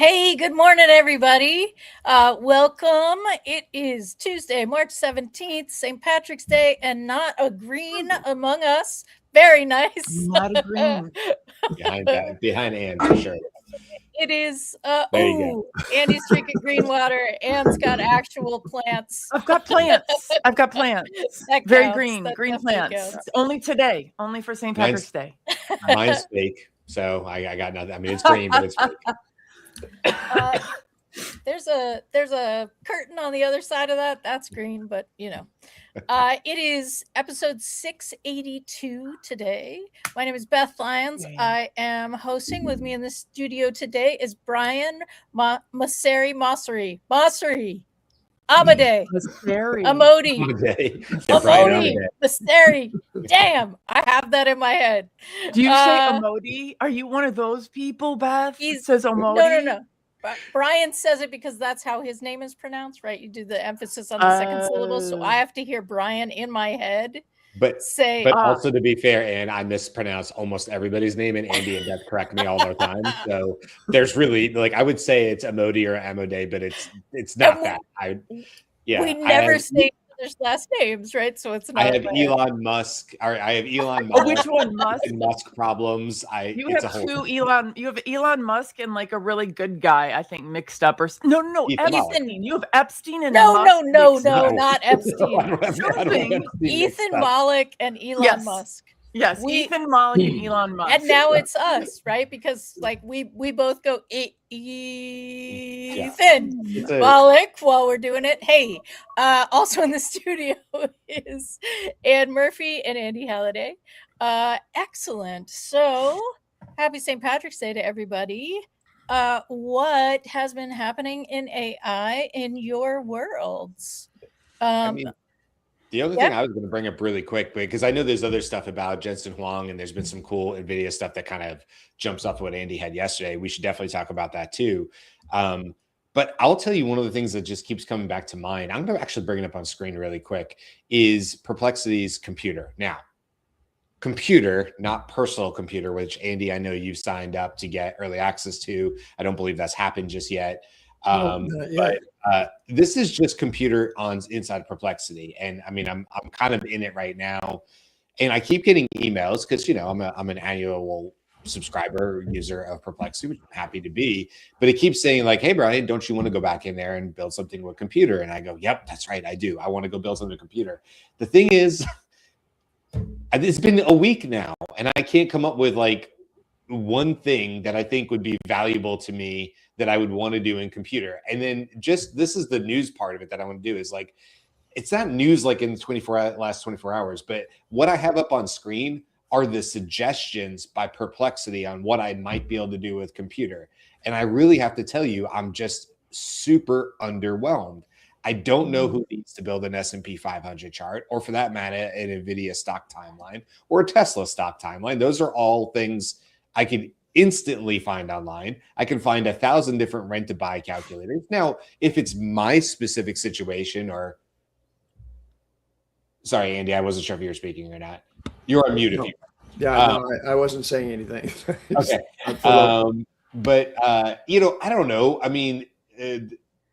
Hey, good morning, everybody. Welcome. It is Tuesday, March 17th, St. Patrick's Day, and not a green among us. Very nice. Not a green. behind Anne for sure. It is, There you Andy's drinking green water. Anne's got actual plants. I've got plants. That Very counts. green, That green definitely plants. counts. Only today, only for St. Patrick's Day. Mine's fake, so I got nothing. I mean, it's green, but it's fake. There's a curtain on the other side of that. That's green, but you know. It is episode 682 today. My name is Beth Lyons. I am hosting. With me in the studio today is Brian Maseri Mosseri. Amade. Amodi. Maseri. Damn, I have that in my head. Do you say Amodi? Are you one of those people, Beth? He says Amodi? No. Brian says it because that's how his name is pronounced, right? You do the emphasis on the second syllable, so I have to hear Brian in my head say. But also, to be fair, Anne, I mispronounce almost everybody's name, and Andy and Beth correct me all the time. So there's really, I would say it's Amodi or Amode, but it's not that. We never say each other's last names, right? So it's not. I have Elon Musk. I have Elon Musk. Which one, Musk? And Musk problems. You have Elon Musk and like a really good guy, I think, mixed up. Or no, Epstein. You have Epstein and no, Musk not Epstein. Ethan Malik and Elon Musk. Yes, Ethan Malik and Elon Musk. And now it's us, right? Because we both go Ethan Malik while we're doing it. Hey, also in the studio is Ann Murphy and Andy Halliday. Excellent. So happy St. Patrick's Day to everybody. What has been happening in AI in your worlds? The other thing I was going to bring up really quick, because I know there's other stuff about Jensen Huang, and there's been some cool NVIDIA stuff that kind of jumps off what Andy had yesterday. We should definitely talk about that too. But I'll tell you, one of the things that just keeps coming back to mind, I'm going to actually bring it up on screen really quick, is Perplexity's computer. Now, computer, not personal computer, which Andy, I know you've signed up to get early access to. I don't believe that's happened just yet. But this is just computer on inside Perplexity, and I mean I'm kind of in it right now, and I keep getting emails because I'm an annual subscriber user of Perplexity, which I'm happy to be, but it keeps saying like, hey Brian, don't you want to go back in there and build something with computer? And I go, yep, that's right, I do. I want to go build something with computer. The thing is, it's been a week now, and I can't come up with like one thing that I think would be valuable to me that I would want to do in computer. And then this is the news part of it that I want to do, is like, it's not news like in the last 24 hours, but what I have up on screen are the suggestions by Perplexity on what I might be able to do with computer. And I really have to tell you, I'm just super underwhelmed. I don't know who needs to build an S&P 500 chart, or for that matter, an NVIDIA stock timeline or a Tesla stock timeline. Those are all things I could instantly find online. I can find 1,000 different rent to buy calculators. Now, if it's my specific situation, or sorry, Andy, I wasn't sure if you were speaking or not. You're on mute. I wasn't saying anything. Okay. But I don't know. I mean,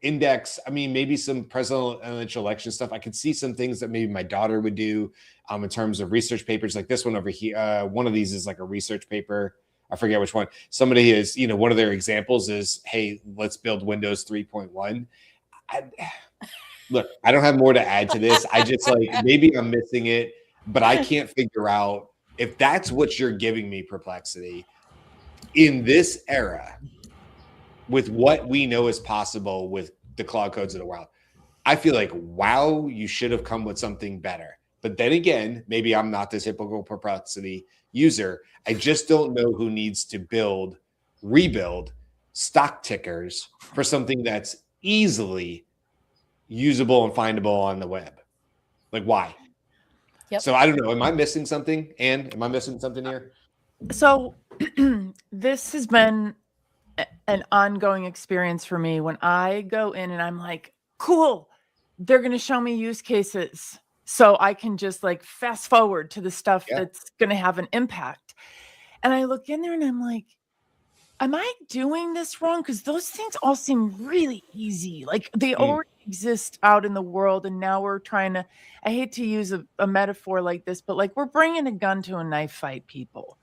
index, I mean, maybe some presidential election stuff. I could see some things that maybe my daughter would do in terms of research papers like this one over here. One of these is like a research paper. I forget which one. Somebody is, one of their examples is, hey, let's build Windows 3.1. Look, I don't have more to add to this. I just maybe I'm missing it, but I can't figure out if that's what you're giving me, Perplexity, in this era, with what we know is possible with the Claude codes of the world. I feel like, wow, you should have come with something better. But then again, maybe I'm not this typical Perplexity user. I just don't know who needs to rebuild stock tickers for something that's easily usable and findable on the web. Like, why? Yep. So I don't know. Am I missing something? Anne, am I missing something here? So this has been an ongoing experience for me when I go in and I'm like, cool, they're going to show me use cases so I can just fast forward to the stuff that's going to have an impact. And I look in there and I'm like, am I doing this wrong? Because those things all seem really easy. Like they already exist out in the world. And now we're trying to, I hate to use a metaphor like this, but like we're bringing a gun to a knife fight, people.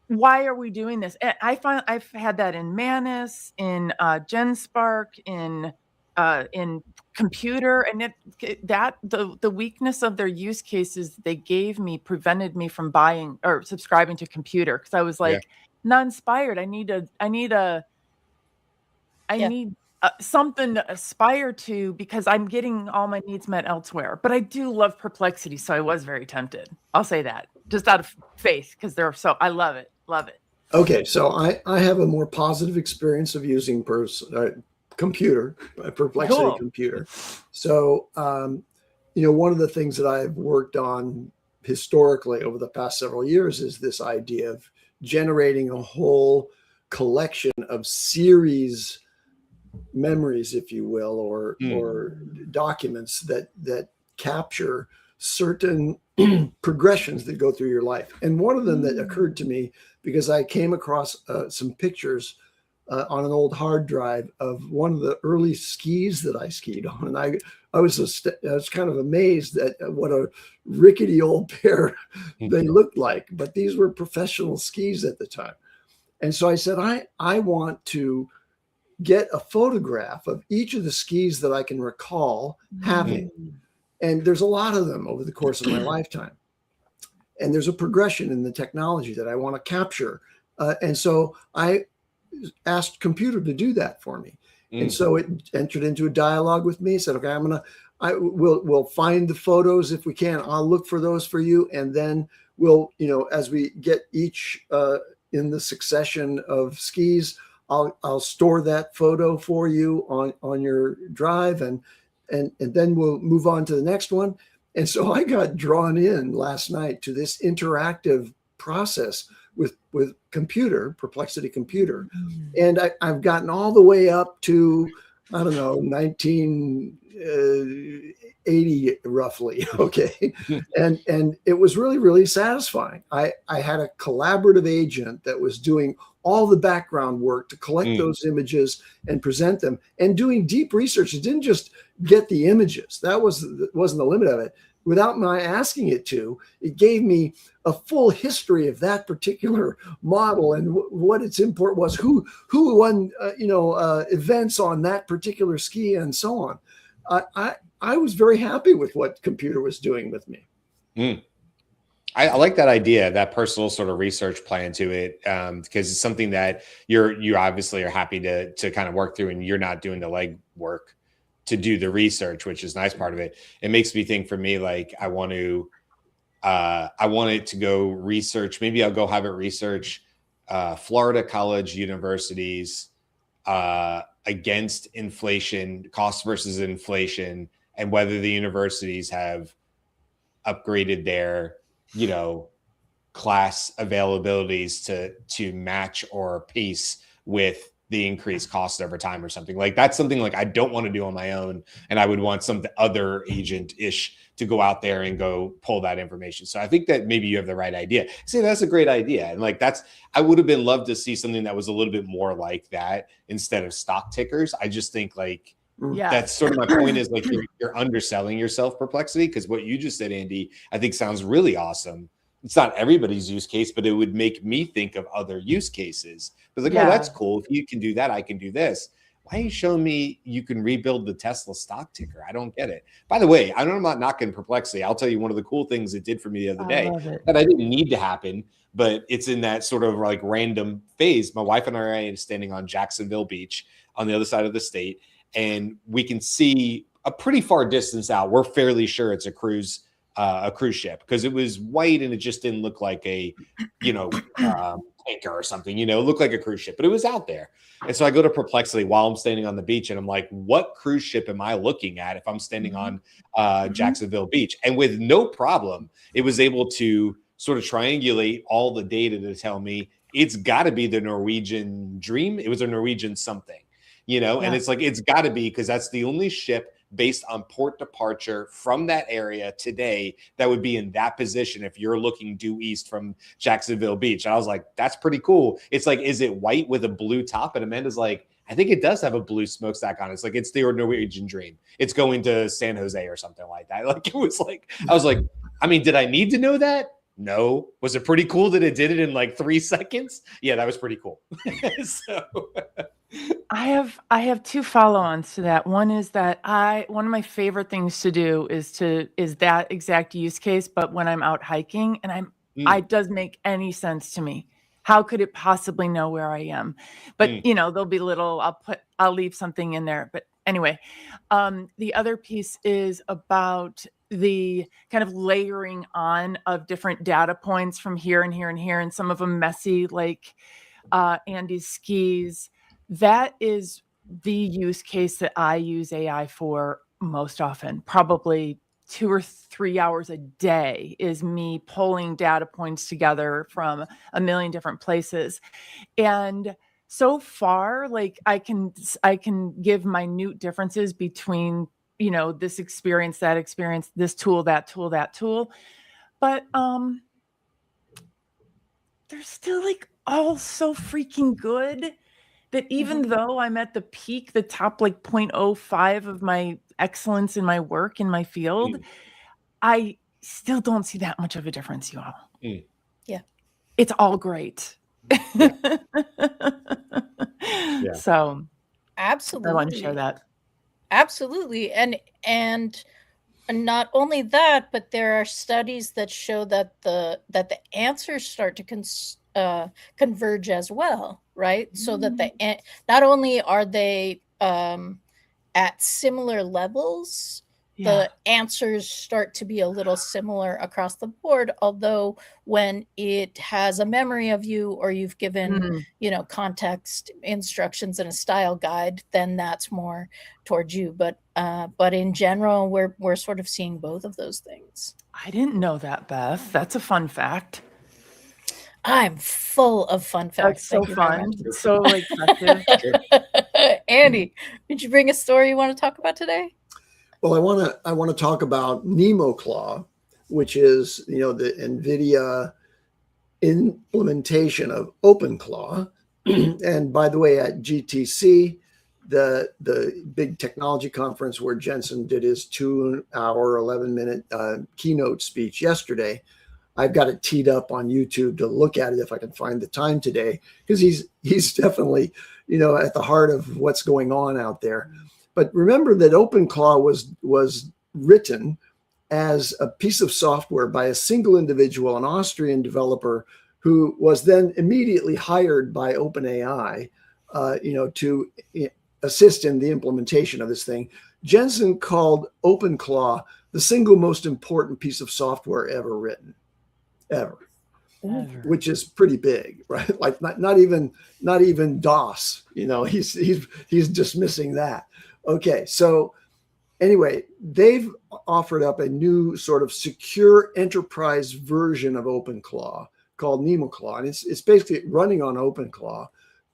Why are we doing this? And I find I've had that in Manus, in GenSpark, in computer, and the weakness of their use cases they gave me prevented me from buying or subscribing to computer, because I was like not inspired. I need something to aspire to, because I'm getting all my needs met elsewhere. But I do love Perplexity, so I was very tempted. I'll say that just out of faith, because I love it. Love it. Okay, so I have a more positive experience of using computer, Perplexity Cool. computer. So, one of the things that I've worked on historically over the past several years is this idea of generating a whole collection of series memories, if you will, or documents that capture certain progressions that go through your life. And one of them that occurred to me, because I came across some pictures on an old hard drive of one of the early skis that I skied on. And I was kind of amazed at what a rickety old pair they looked like, but these were professional skis at the time. And so I said, I want to get a photograph of each of the skis that I can recall having. And there's a lot of them over the course of my lifetime. And there's a progression in the technology that I want to capture. And so I asked computer to do that for me. And so it entered into a dialogue with me, said, okay, we'll find the photos if we can. I'll look for those for you. And then we'll, as we get each in the succession of skis, I'll store that photo for you on your drive, and then we'll move on to the next one. And so I got drawn in last night to this interactive process with Perplexity computer. And I've gotten all the way up to, 1980 roughly. Okay. And it was really, really satisfying. I had a collaborative agent that was doing all the background work to collect those images and present them, and doing deep research. It didn't just get the images. That wasn't the limit of it. Without my asking it to, it gave me a full history of that particular model and what its import was, who won, events on that particular ski, and so on. I was very happy with what computer was doing with me. I like that idea, that personal sort of research plan to it, because it's something that you obviously are happy to kind of work through, and you're not doing the leg work to do the research, which is a nice part of it. It makes me think, for me, like I want it to go research. Maybe I'll go have it research Florida college universities against inflation, cost versus inflation, and whether the universities have upgraded their class availabilities to match or pace with the increased cost over time or something. Like that's something like I don't want to do on my own, and I would want some other agent-ish to go out there and go pull that information. So I think that maybe you have the right idea. See, that's a great idea. And like I would have been loved to see something that was a little bit more like that instead of stock tickers. I just think like that's sort of my point, is like you're underselling yourself, Perplexity, because what you just said, Andy, I think sounds really awesome. It's not everybody's use case, but it would make me think of other use cases. But like, oh, that's cool. If you can do that, I can do this. Why are you showing me you can rebuild the Tesla stock ticker? I don't get it. By the way, I'm not knocking Perplexity. I'll tell you one of the cool things it did for me the other day that I didn't need to happen, but it's in that sort of like random phase. My wife and I are standing on Jacksonville Beach on the other side of the state, and we can see a pretty far distance out. We're fairly sure it's a cruise ship, because it was white and it just didn't look like a, tanker or something, it looked like a cruise ship, but it was out there. And so I go to Perplexity while I'm standing on the beach, and I'm like, what cruise ship am I looking at if I'm standing on Jacksonville Beach? And with no problem, it was able to sort of triangulate all the data to tell me it's got to be the Norwegian Dream. It was a Norwegian something, and it's like, it's got to be, because that's the only ship based on port departure from that area today that would be in that position if you're looking due east from Jacksonville Beach. And I was like, that's pretty cool. It's like, is it white with a blue top? And Amanda's like, I think it does have a blue smokestack on it. It's like, it's the Norwegian dream. It's going to San Jose or something like that. Like, it was like, I was like, I mean, did I need to know that? No. Was it pretty cool that it did it in like 3 seconds? Yeah, that was pretty cool. So I have two follow-ons to that. One is that one of my favorite things to do is that exact use case, but when I'm out hiking, and it does make any sense to me. How could it possibly know where I am? But there'll be I'll leave something in there. But anyway, the other piece is about the kind of layering on of different data points from here and here and here, and some of them messy, like Andy's skis. That is the use case that I use AI for most often. Probably 2 or 3 hours a day is me pulling data points together from a million different places. And so far, like I can give minute differences between, this experience, that experience, this tool, that tool, that tool. But they're still like all so freaking good that even though I'm at the peak, the top like 0.05 of my excellence in my work in my field, I still don't see that much of a difference, you all. Yeah. It's all great. Yeah. So absolutely. I want to share that. Absolutely. And not only that, but there are studies that show that the answers start to converge as well, right? So that not only are they at similar levels, the answers start to be a little similar across the board. Although when it has a memory of you, or you've given, context instructions and a style guide, then that's more towards you. But in general, we're sort of seeing both of those things. I didn't know that, Beth. That's a fun fact. I'm full of fun facts. That's so fun. It's so like Andy, did you bring a story you want to talk about today? Well, I want to talk about NemoClaw, which is the NVIDIA implementation of OpenClaw. And by the way, at GTC, the big technology conference where Jensen did his 2-hour, 11-minute keynote speech yesterday, I've got it teed up on YouTube to look at it if I can find the time today, because he's definitely at the heart of what's going on out there. But remember that OpenClaw was written as a piece of software by a single individual, an Austrian developer, who was then immediately hired by OpenAI, to assist in the implementation of this thing. Jensen called OpenClaw the single most important piece of software ever written, ever. Which is pretty big, right? Like not even DOS. He's dismissing that. Okay, so anyway, they've offered up a new sort of secure enterprise version of OpenClaw called NemoClaw, and it's basically running on OpenClaw,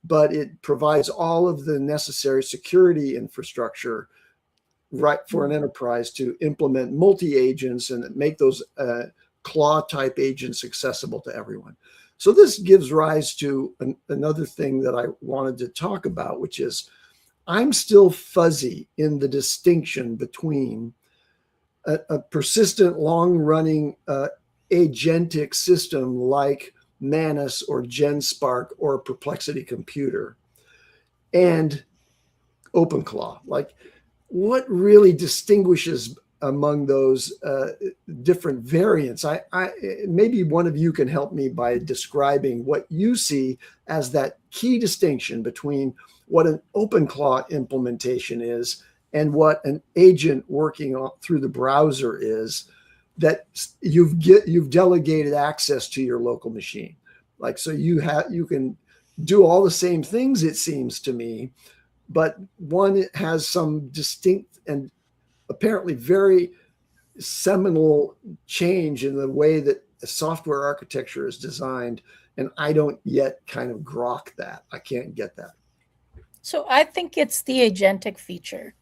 but it provides all of the necessary security infrastructure, right, for an enterprise to implement multi-agents and make those claw-type agents accessible to everyone. So this gives rise to another thing that I wanted to talk about, which is I'm still fuzzy in the distinction between a persistent, long-running agentic system like Manus or GenSpark or Perplexity Computer and OpenClaw. Like, what really distinguishes among those different variants? I maybe one of you can help me by describing what you see as that key distinction between what an OpenClaw implementation is and what an agent working through the browser is, that you've delegated access to your local machine. Like, so you can do all the same things, it seems to me, but one has some distinct and apparently very seminal change in the way that the software architecture is designed. And I don't yet kind of grok that. I can't get that. So I think it's the agentic feature.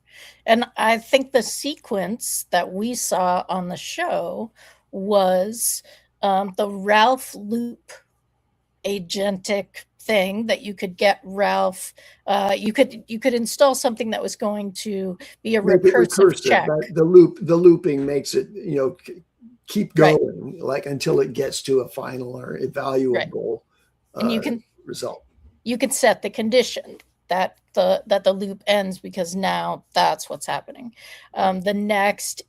And I think the sequence that we saw on the show was the Ralph loop agentic thing that you could get Ralph. You could install something that was going to be a recursive check. The looping makes it, keep going like until it gets to a final or evaluable and you can result. You can set the condition that the loop ends, because now that's what's happening. The next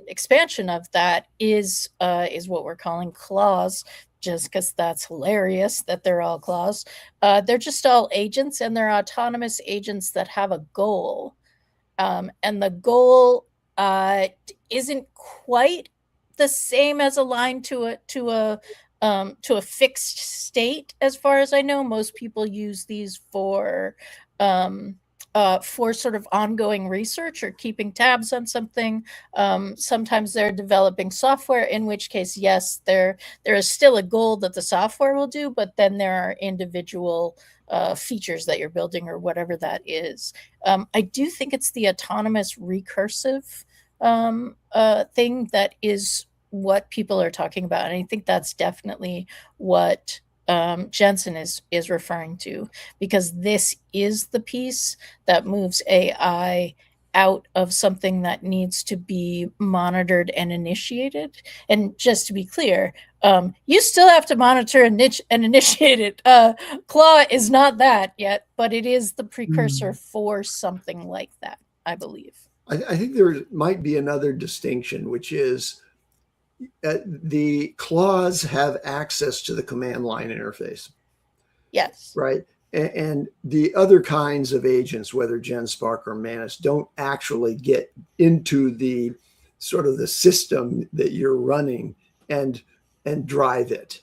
expansion of that is what we're calling claws, just because that's hilarious that they're all claws. They're just all agents, and they're autonomous agents that have a goal, and the goal isn't quite the same as aligned to a fixed state. As far as I know, most people use these for sort of ongoing research or keeping tabs on something. Sometimes they're developing software, in which case, yes, there is still a goal that the software will do, but then there are individual features that you're building or whatever that is. I do think it's the autonomous recursive thing that is what people are talking about, and I think that's definitely what Jensen is referring to, because this is the piece that moves AI out of something that needs to be monitored and initiated. And just to be clear, you still have to monitor and initiate it. Claw is not that yet, but it is the precursor for something like that, I believe. I think there might be another distinction, which is the claws have access to the command line interface. Yes. Right. And the other kinds of agents, whether GenSpark or Manus, don't actually get into the sort of the system that you're running and drive it.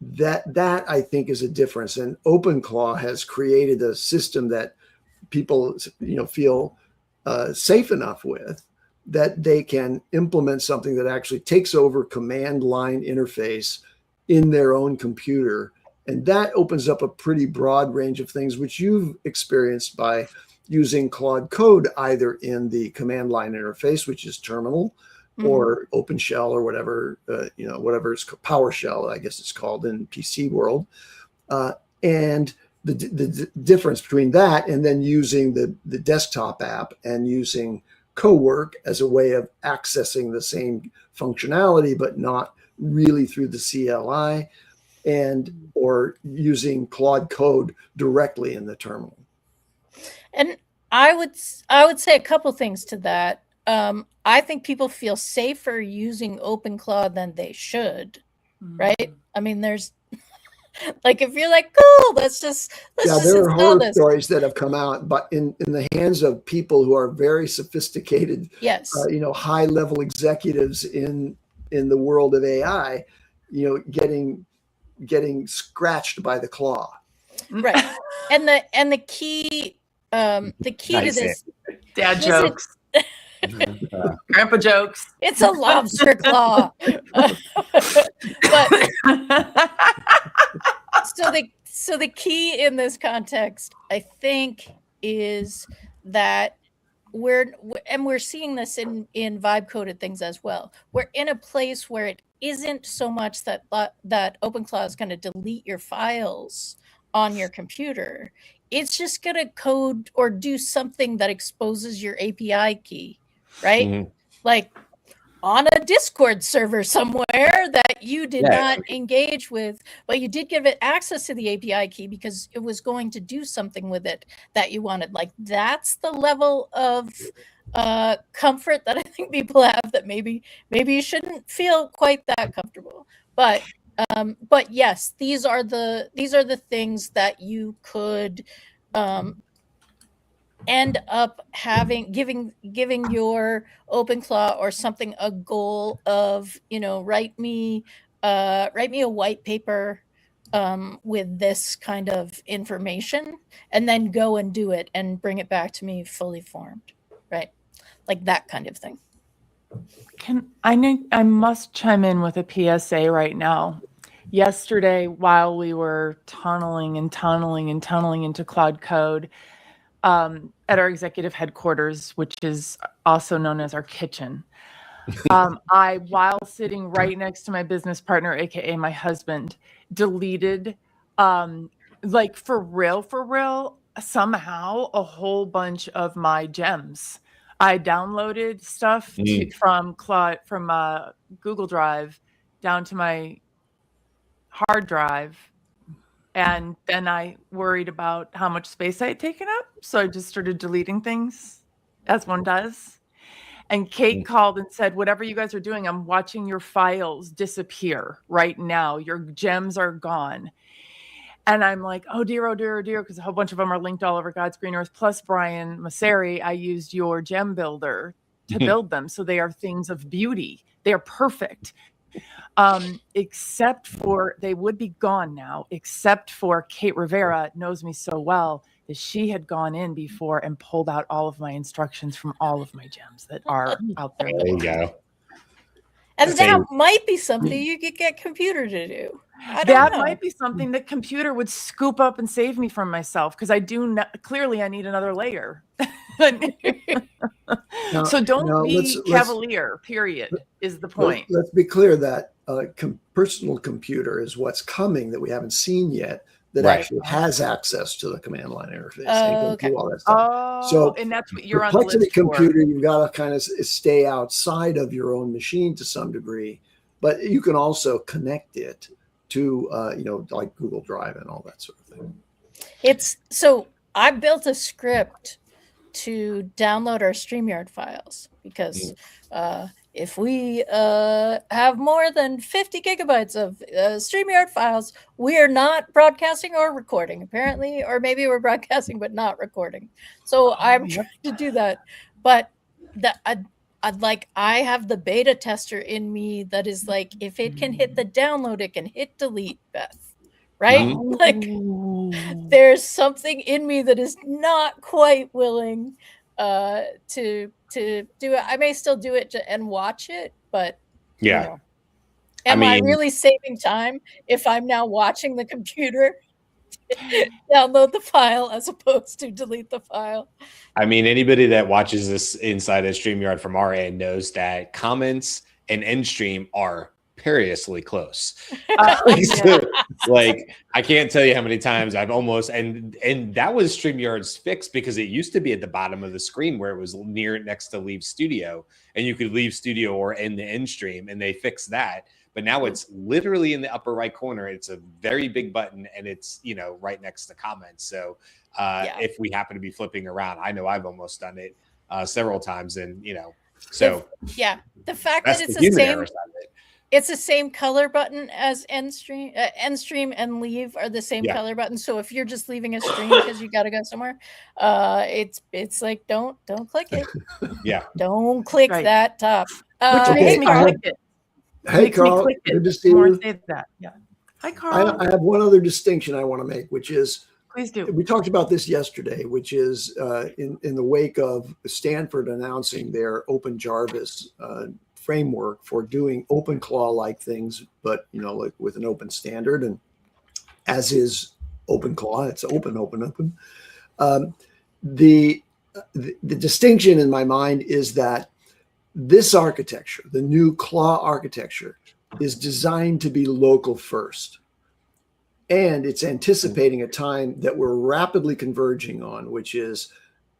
That I think is a difference. And OpenClaw has created a system that people, feel safe enough with, that they can implement something that actually takes over command line interface in their own computer. And that opens up a pretty broad range of things, which you've experienced by using Claude Code, either in the command line interface, which is terminal, or OpenShell, or whatever, whatever it's PowerShell, I guess it's called in PC world. And the difference between that and then using the desktop app and using CoWork as a way of accessing the same functionality, but not really through the CLI, or using Claude Code directly in the terminal. And I would say a couple things to that. I think people feel safer using OpenClaw than they should, right? I mean, there's like, if you're like, cool, let's just there are horror stories that have come out, but in the hands of people who are very sophisticated, yes, high level executives in the world of AI, getting scratched by the claw. Right. And the key to this, dad jokes, grandpa jokes. It's a lobster claw. But so the key in this context, I think, is that we're seeing this in vibe coded things as well. We're in a place where it isn't so much that OpenClaw is going to delete your files on your computer. It's just going to code or do something that exposes your API key, right? Mm-hmm. Like on a Discord server somewhere that you did not engage with, but you did give it access to the API key because it was going to do something with it that you wanted. Like, that's the level of comfort that I think people have, that maybe you shouldn't feel quite that comfortable. But yes, these are the things that you could end up giving your OpenClaw or something a goal of, write me a white paper with this kind of information, and then go and do it and bring it back to me fully formed, right? Like that kind of thing. I must chime in with a PSA right now. Yesterday, while we were tunneling into Claude Code, at our executive headquarters, which is also known as our kitchen. I, while sitting right next to my business partner, aka my husband, deleted, like for real, somehow a whole bunch of my gems. I downloaded stuff from Google Drive down to my hard drive, and then I worried about how much space I had taken up, so I just started deleting things, as one does. And Kate called and said, whatever you guys are doing, I'm watching your files disappear right now. Your gems are gone. And I'm like, oh dear, because a whole bunch of them are linked all over God's green earth. Plus, Brian Masseri, I used your gem builder to build them. So they are things of beauty. They are perfect. Except for, they would be gone now, except for Kate Rivera knows me so well that she had gone in before and pulled out all of my instructions from all of my gems that are out there. There you go. And that might be something you could get computer to do. That might be something that computer would scoop up and save me from myself, because I do clearly I need another layer. So don't be cavalier, period, is the point. Let's be clear that personal computer is what's coming that we haven't seen yet, that actually has access to the command line interface and can do all that stuff. So, and that's what you're on the list computer, you've got to kind of stay outside of your own machine to some degree, but you can also connect it to like Google Drive and all that sort of thing. So I built a script to download our StreamYard files, because if we have more than 50 gigabytes of StreamYard files, we are not broadcasting or recording, apparently, or maybe we're broadcasting but not recording. So I'm trying to do that, but I have the beta tester in me that is like, if it can hit the download, it can hit delete, Beth. Right? Like, there's something in me that is not quite willing to do it. I may still do it and watch it, but am I really saving time if I'm now watching the computer download the file as opposed to delete the file? I mean, anybody that watches this inside of StreamYard from our end knows that comments and end stream are perilously close. Like, I can't tell you how many times I've almost, and that was StreamYard's fix, because it used to be at the bottom of the screen where it was next to leave studio, and you could leave studio or end the end stream, and they fixed that. But now it's literally in the upper right corner. It's a very big button, and it's, right next to comments. So if we happen to be flipping around, I know I've almost done it several times, and so the fact that it's the same. It's the same color button as end stream and leave are the same color button. So if you're just leaving a stream because you got to go somewhere, it's like, don't click it. Don't click that top. Which makes me click it. Hey, Karl, good to see you. Hi, Karl. I have one other distinction I want to make, which is, please do. We talked about this yesterday, which is in the wake of Stanford announcing their Open Jarvis framework for doing OpenClaw-like things, but like with an open standard, and as is OpenClaw, it's open. The distinction in my mind is that this architecture, the new Claw architecture, is designed to be local first, and it's anticipating a time that we're rapidly converging on, which is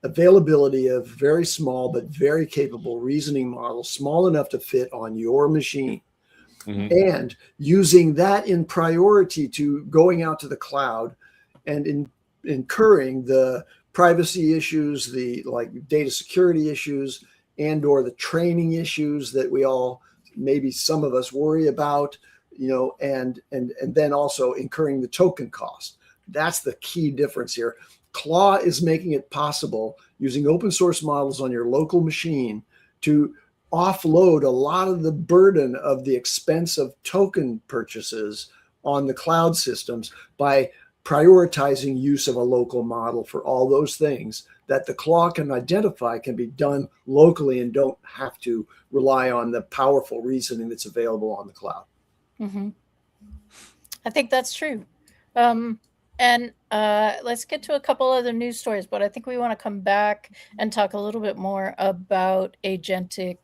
availability of very small but very capable reasoning models, small enough to fit on your machine, and using that in priority to going out to the cloud and incurring the privacy issues, the data security issues, and or the training issues that we all, maybe some of us, worry about, and then also incurring the token cost. That's the key difference here. Claw is making it possible, using open source models on your local machine, to offload a lot of the burden of the expense of token purchases on the cloud systems by prioritizing use of a local model for all those things that the Claw can identify can be done locally and don't have to rely on the powerful reasoning that's available on the cloud. I think that's true. And let's get to a couple other news stories, but I think we want to come back and talk a little bit more about agentic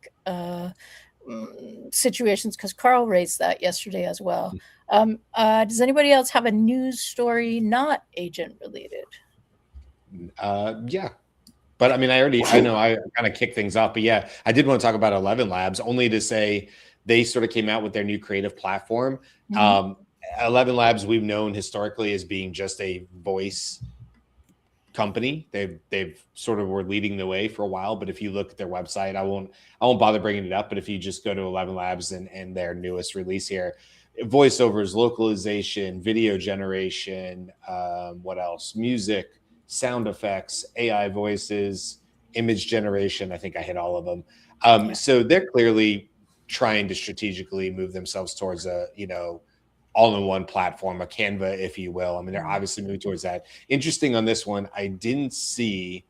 situations, because Karl raised that yesterday as well. Does anybody else have a news story not agent related? Yeah. But I mean, I know I kind of kicked things off, but yeah, I did want to talk about 11 Labs, only to say they sort of came out with their new creative platform. 11 Labs, we've known historically as being just a voice company. They've sort of were leading the way for a while, but if you look at their website, I won't bother bringing it up, but if you just go to 11 Labs and their newest release here, voiceovers, localization, video generation, what else? Music, sound effects, AI voices, image generation. I think I hit all of them. So they're clearly trying to strategically move themselves towards a, all-in-one platform, a Canva, if you will. I mean, they're obviously moving towards that. Interesting on this one, I didn't see,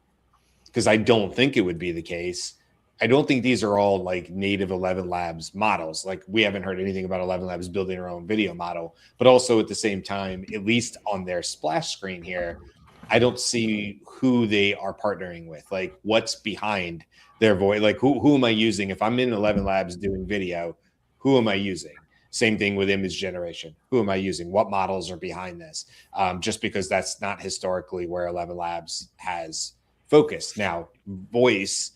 because I don't think it would be the case. I don't think these are all like native 11 Labs models. Like, we haven't heard anything about 11 Labs building their own video model, but also at the same time, at least on their splash screen here, I don't see who they are partnering with. Like, what's behind their voice? Like, who am I using? If I'm in 11 Labs doing video, who am I using? Same thing with image generation. Who am I using? What models are behind this? Just because that's not historically where 11 Labs has focused. Now, voice,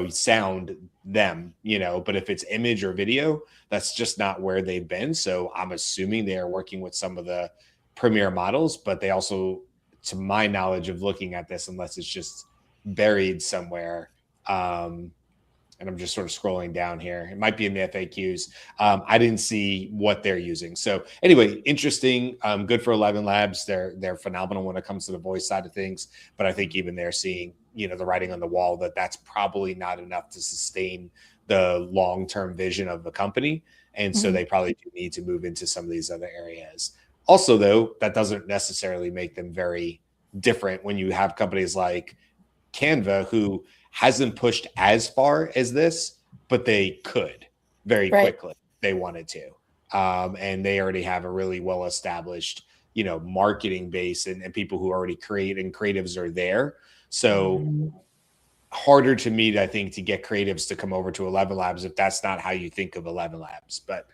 sound them, but if it's image or video, that's just not where they've been. So I'm assuming they are working with some of the premier models, but they also, to my knowledge of looking at this, unless it's just buried somewhere, and I'm just sort of scrolling down here. It might be in the FAQs. I didn't see what they're using. So anyway, interesting. Good for 11 Labs. They're phenomenal when it comes to the voice side of things. But I think even they're seeing, the writing on the wall that that's probably not enough to sustain the long-term vision of the company. And so they probably do need to move into some of these other areas. Also, though, that doesn't necessarily make them very different when you have companies like Canva, who hasn't pushed as far as this, but they could very quickly. They wanted to. And they already have a really well-established, marketing base and people who already create, and creatives are there. So harder to meet, I think, to get creatives to come over to 11 Labs if that's not how you think of 11 Labs. But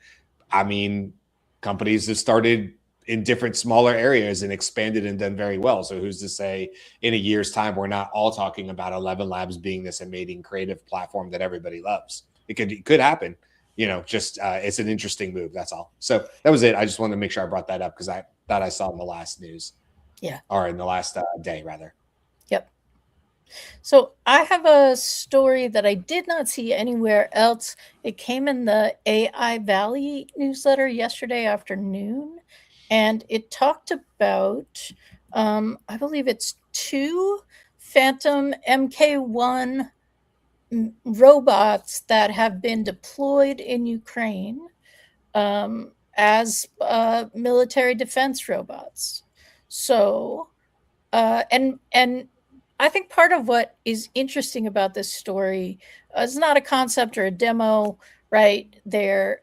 I mean, companies have started in different smaller areas and expanded and done very well. So who's to say in a year's time, we're not all talking about 11 Labs being this amazing creative platform that everybody loves? It could happen, it's an interesting move. That's all. So that was it. I just wanted to make sure I brought that up because I thought I saw in the last news. Yeah. Or in the last day, rather. Yep. So I have a story that I did not see anywhere else. It came in the AI Valley newsletter yesterday afternoon, and it talked about, I believe it's 2 Phantom MK1 robots that have been deployed in Ukraine as military defense robots. So, and I think part of what is interesting about this story is not a concept or a demo, right? They're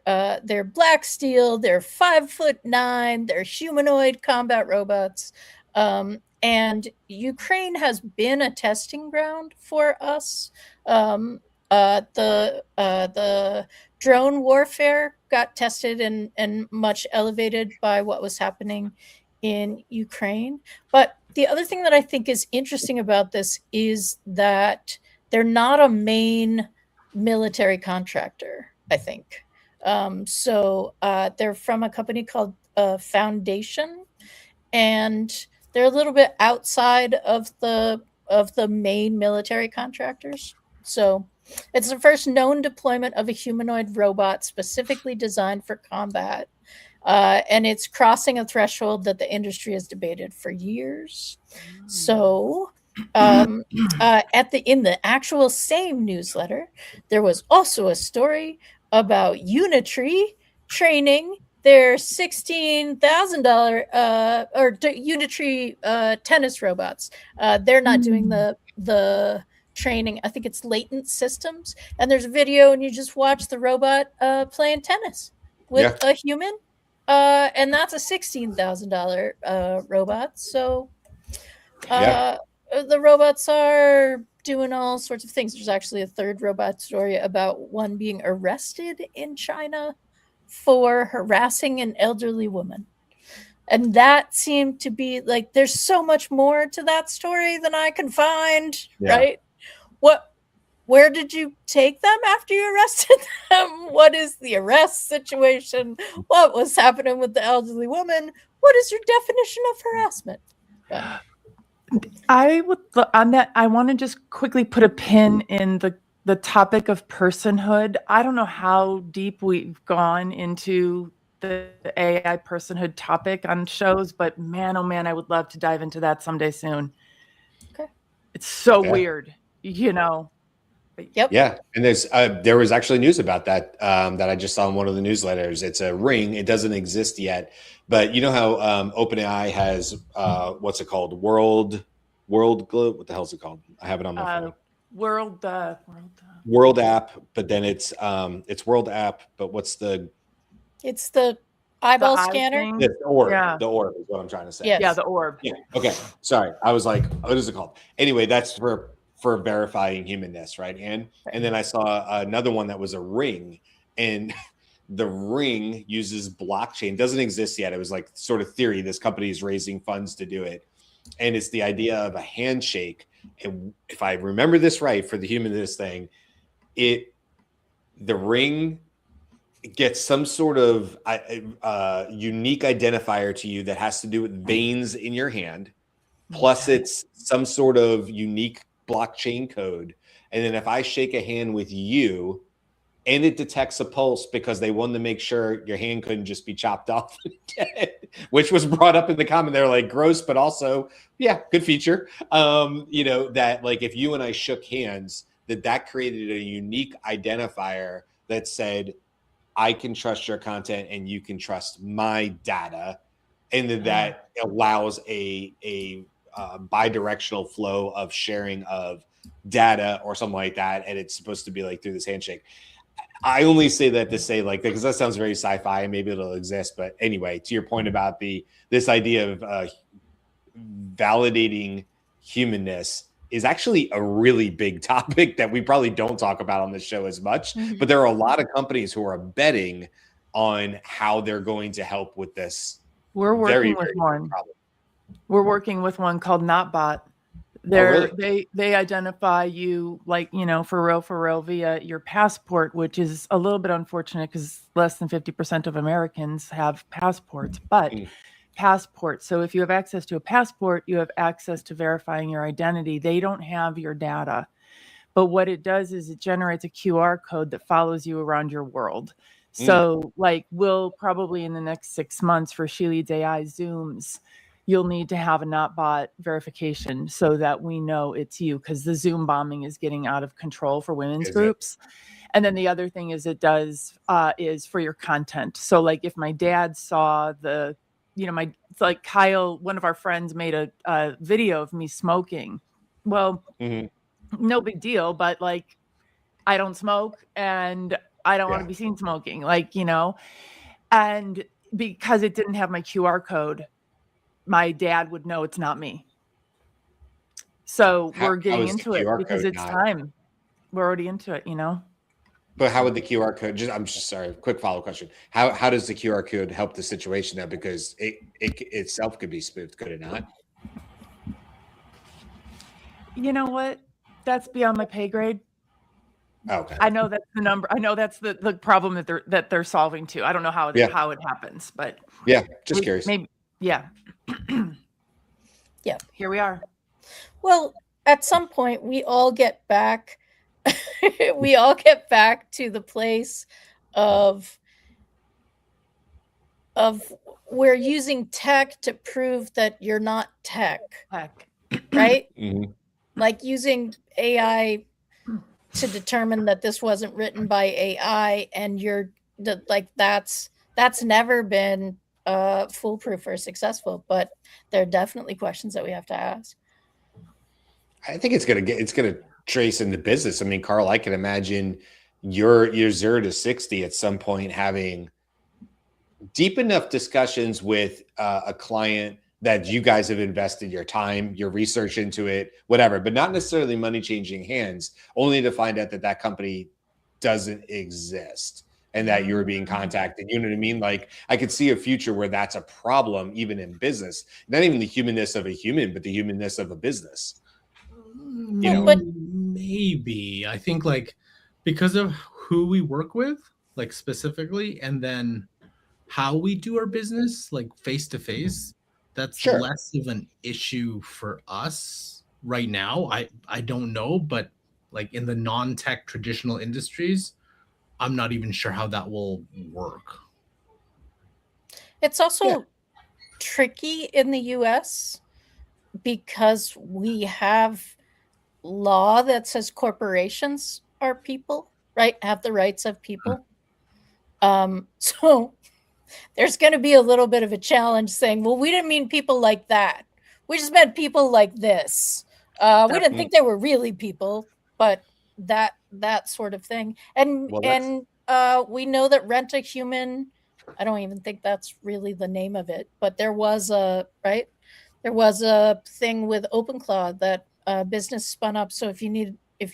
black steel, they're 5'9", they're humanoid combat robots. And Ukraine has been a testing ground for us. The drone warfare got tested and much elevated by what was happening in Ukraine. But the other thing that I think is interesting about this is that they're not a main military contractor, I think. So they're from a company called Foundation, and they're a little bit outside of the main military contractors. So it's the first known deployment of a humanoid robot specifically designed for combat. And it's crossing a threshold that the industry has debated for years. So in the actual same newsletter, there was also a story about Unitree training their $16,000 or Unitree tennis robots. They're not doing the training. I think it's Latent Systems, and there's a video, and you just watch the robot playing tennis with a human. And that's a $16,000 robot. So the robots are doing all sorts of things. There's actually a third robot story about one being arrested in China for harassing an elderly woman. And that seemed to be like, there's so much more to that story than I can find, right? Where did you take them after you arrested them? What is the arrest situation? What was happening with the elderly woman? What is your definition of harassment? I would on that. I want to just quickly put a pin in the topic of personhood. I don't know how deep we've gone into the AI personhood topic on shows, but man, oh man, I would love to dive into that someday soon. Okay. It's so weird, you know. Yep. Yeah, and there was actually news about that that I just saw in one of the newsletters. It's a ring. It doesn't exist yet, but you know how OpenAI has what's it called? World Globe. What the hell is it called? I have it on my phone. World app, but then it's World app. But what's the? It's the eyeball scanner. It's the orb. Yeah. The orb is what I'm trying to say. Yes. Yeah, the orb. Yeah. Okay. Sorry, I was like, what is it called? Anyway, that's for verifying humanness, right? And then I saw another one that was a ring, and the ring uses blockchain. Doesn't exist yet. It was like sort of theory. This company is raising funds to do it, and it's the idea of a handshake. And if I remember this right, for the humanness thing, the ring gets some sort of unique identifier to you that has to do with veins in your hand, plus it's some sort of unique blockchain code. And then if I shake a hand with you and it detects a pulse, because they wanted to make sure your hand couldn't just be chopped off, which was brought up in the comment. They're like, gross, but also, yeah, good feature. You know, that like if you and I shook hands, that created a unique identifier that said, I can trust your content and you can trust my data. And that allows a bi-directional flow of sharing of data or something like that, and it's supposed to be like through this handshake. I only say that to say like, because that sounds very sci-fi and maybe it'll exist, but anyway, to your point about this idea of validating humanness is actually a really big topic that we probably don't talk about on this show as much. But there are a lot of companies who are betting on how they're going to help with this. We're working with one. We're working with one called NotBot. They identify you, like, you know, for real via your passport, which is a little bit unfortunate because less than 50% of Americans have passports, but passport. So if you have access to a passport, you have access to verifying your identity. They don't have your data, but what it does is it generates a QR code that follows you around your world. So like we'll probably in the next 6 months for She Leads AI Zooms, you'll need to have a NotBot verification so that we know it's you, because the Zoom bombing is getting out of control for women's groups. And then the other thing is it does is for your content. So like if my dad saw it's like Kyle, one of our friends, made a video of me smoking. Well, no big deal, but like I don't smoke and I don't want to be seen smoking, like, you know, and because it didn't have my QR code, my dad would know it's not me. So we're getting into it because it's time. We're already into it, you know. But how would the QR code? I'm just sorry. Quick follow-up question. How does the QR code help the situation now? Because it itself could be spoofed, could it not? You know what? That's beyond my pay grade. Okay. I know that's the number. I know that's the problem that they're solving too. I don't know how it happens, but yeah, just curious. Maybe yeah. Yeah. Here we are. Well, at some point we all get back we all get back to the place of we're using tech to prove that you're not tech. Right? Like using AI to determine that this wasn't written by AI, and that's never been foolproof or successful, but there are definitely questions that we have to ask. I think it's gonna trace into business. I mean, Karl, I can imagine your 0 to 60 at some point having deep enough discussions with a client that you guys have invested your time, your research into it, whatever, but not necessarily money changing hands, only to find out that that company doesn't exist and that you're being contacted. You know what I mean? Like, I could see a future where that's a problem, even in business, not even the humanness of a human, but the humanness of a business. You know, But maybe I think like because of who we work with, like specifically, and then how we do our business, like face to face, that's Sure. less of an issue for us right now. I don't know, but like in the non-tech traditional industries, I'm not even sure how that will work. it's also tricky in the US because we have law that says corporations are people, right? Have the rights of people. So there's going to be a little bit of a challenge saying, well, we didn't mean people like that. We just meant people like this. We didn't think they were really people, but that sort of thing. And we know that Rent a Human, I don't even think that's really the name of it, but there was a thing with OpenClaw that business spun up. So if you need a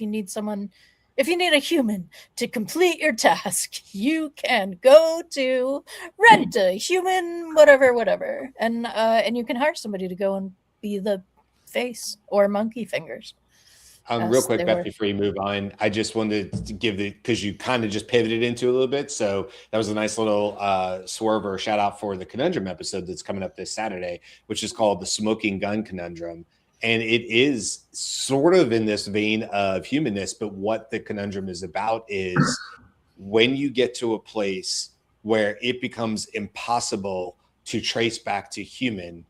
human to complete your task, you can go to Rent a Human, whatever, and you can hire somebody to go and be the face or monkey fingers. Real quick, Beth, before you move on, I just wanted to give because you kind of just pivoted into a little bit. So that was a nice little swerve or shout out for the Conundrum episode that's coming up this Saturday, which is called the Smoking Gun Conundrum. And it is sort of in this vein of humanness, but what the conundrum is about is when you get to a place where it becomes impossible to trace back to human,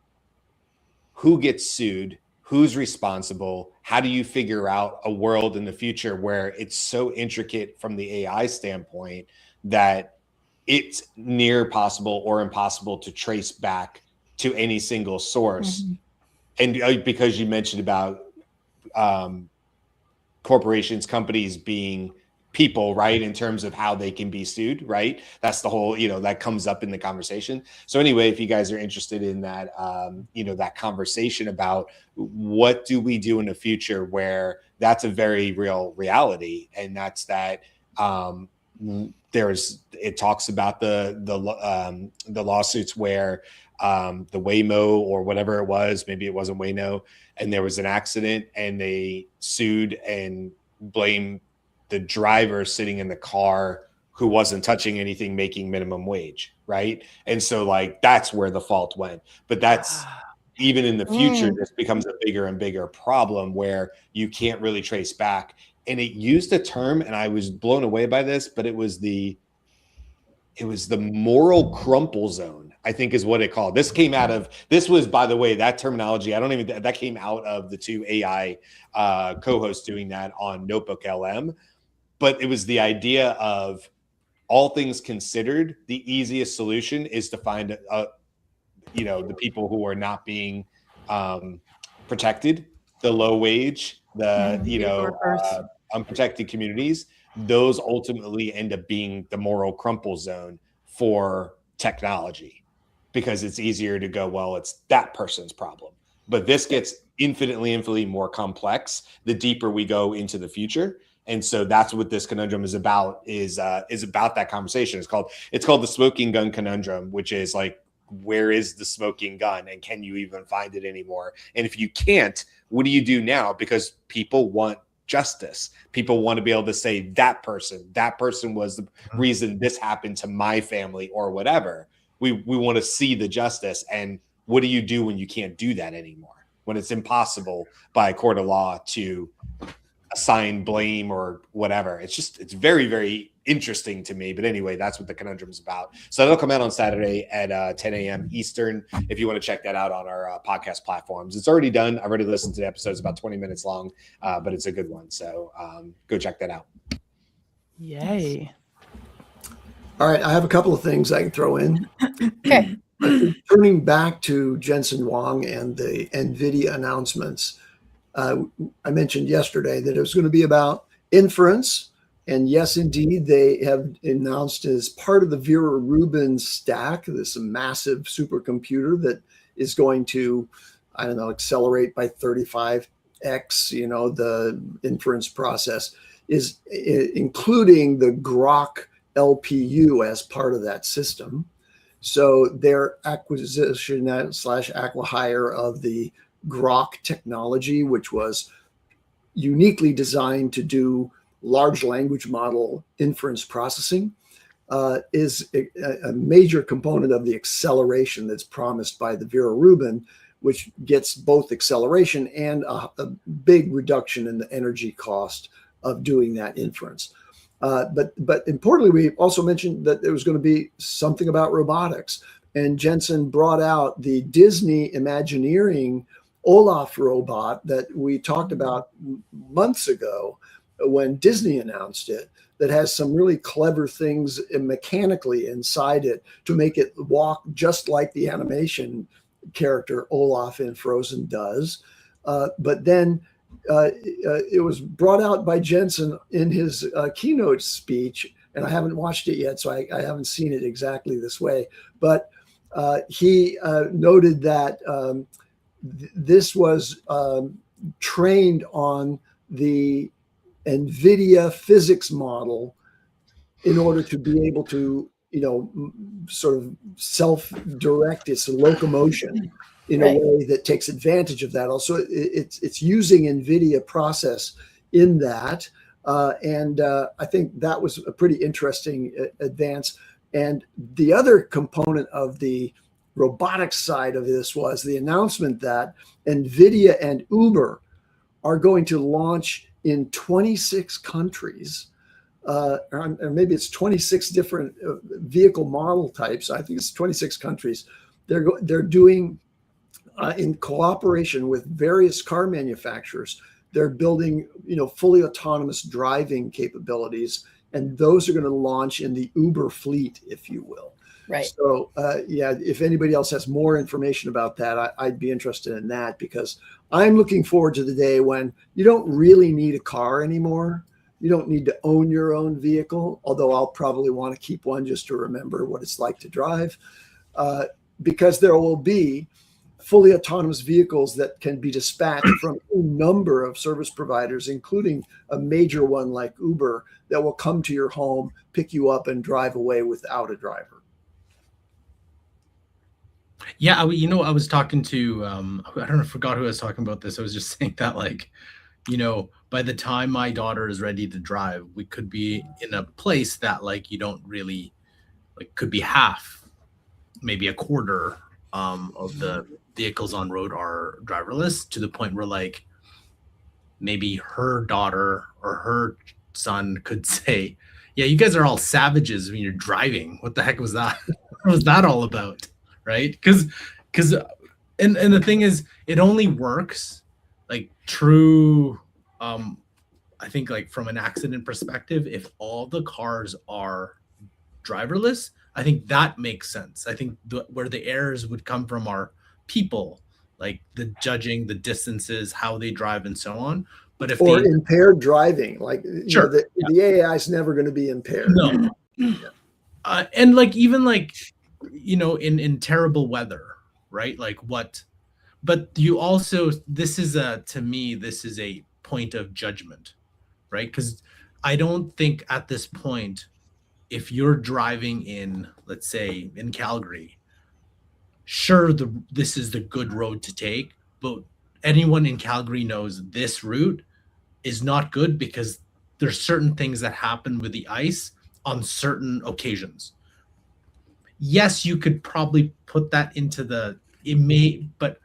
who gets sued? Who's responsible? How do you figure out a world in the future where it's so intricate from the AI standpoint that it's near possible or impossible to trace back to any single source? Mm-hmm. And because you mentioned about corporations, companies being people, right, in terms of how they can be sued, right? That's the whole, that comes up in the conversation. So anyway, if you guys are interested in that, that conversation about what do we do in the future where that's a very real reality. And that's that it talks about the lawsuits where the Waymo or whatever it was, maybe it wasn't Waymo, and there was an accident and they sued and blamed the driver sitting in the car who wasn't touching anything, making minimum wage, right? And so like that's where the fault went. But that's even in the future, this becomes a bigger and bigger problem where you can't really trace back. And it used a term, and I was blown away by this, but it was the moral crumple zone, I think is what it called. This was, by the way, that terminology, that came out of the two AI co-hosts doing that on Notebook LM. But it was the idea of all things considered, the easiest solution is to find, the people who are not being protected, the low wage, the, unprotected communities. Those ultimately end up being the moral crumple zone for technology because it's easier to go, well, it's that person's problem. But this gets infinitely more complex the deeper we go into the future. And so that's what this conundrum is about, is about that conversation. It's called the Smoking Gun Conundrum, which is like, where is the smoking gun and can you even find it anymore? And if you can't, what do you do now? Because people want justice. People want to be able to say that person was the reason this happened to my family or whatever. We want to see the justice. And what do you do when you can't do that anymore? When it's impossible by a court of law to assign blame or whatever. It's very, very interesting to me. But anyway, that's what the conundrum is about. So that'll come out on Saturday at 10 a.m. Eastern. If you want to check that out on our podcast platforms, it's already done. I've already listened to the episode. It's about 20 minutes long, but it's a good one. So go check that out. Yay. All right. I have a couple of things I can throw in. Okay. Turning back to Jensen Huang and the NVIDIA announcements, I mentioned yesterday that it was going to be about inference And yes, indeed, they have announced as part of the Vera Rubin stack, this massive supercomputer that is going to, I don't know, accelerate by 35x, you know, the inference process, is including the Grok LPU as part of that system. So their acquisition / acquihire of the Grok technology, which was uniquely designed to do large language model inference processing, is a major component of the acceleration that's promised by the Vera Rubin, which gets both acceleration and a big reduction in the energy cost of doing that inference. But importantly, we also mentioned that there was going to be something about robotics. And Jensen brought out the Disney Imagineering Olaf robot that we talked about months ago when Disney announced it, that has some really clever things mechanically inside it to make it walk just like the animation character Olaf in Frozen does. But then it was brought out by Jensen in his keynote speech, and I haven't watched it yet, so I haven't seen it exactly this way. But he noted that this was trained on the NVIDIA physics model in order to be able to, you know, sort of self-direct its locomotion in a way that takes advantage of that. Also, it's using NVIDIA process in that. And I think that was a pretty interesting advance. And the other component of the robotics side of this was the announcement that NVIDIA and Uber are going to launch in 26 countries, or maybe it's 26 different vehicle model types. I think it's 26 countries. They're doing in cooperation with various car manufacturers. They're building, you know, fully autonomous driving capabilities, and those are going to launch in the Uber fleet, if you will. Right. So, yeah, if anybody else has more information about that, I'd be interested in that, because I'm looking forward to the day when you don't really need a car anymore. You don't need to own your own vehicle, although I'll probably want to keep one just to remember what it's like to drive, because there will be fully autonomous vehicles that can be dispatched from a number of service providers, including a major one like Uber, that will come to your home, pick you up, and drive away without a driver. Yeah, I was talking to, I don't know, I forgot who I was talking about this. I was just saying that, like, you know, by the time my daughter is ready to drive, we could be in a place that, like, you don't really, like, could be half, maybe a quarter of the vehicles on road are driverless, to the point where, like, maybe her daughter or her son could say, yeah, you guys are all savages when you're driving. What the heck was that? What was that all about? Right? Because and the thing is, it only works, like, true, I think, like, from an accident perspective, if all the cars are driverless. I think that makes sense. I think where the errors would come from are people, like the judging, the distances, how they drive, and so on. But if impaired driving, like, sure, the AI is never going to be impaired. No. Yeah. And, like, even, like, you know, in terrible weather, right? Like, what? But you also, to me, this is a point of judgment, right? Because I don't think at this point, if you're driving in, let's say, in Calgary, sure, this is the good road to take, but anyone in Calgary knows this route is not good, because there's certain things that happen with the ice on certain occasions. Yes, you could probably put that into but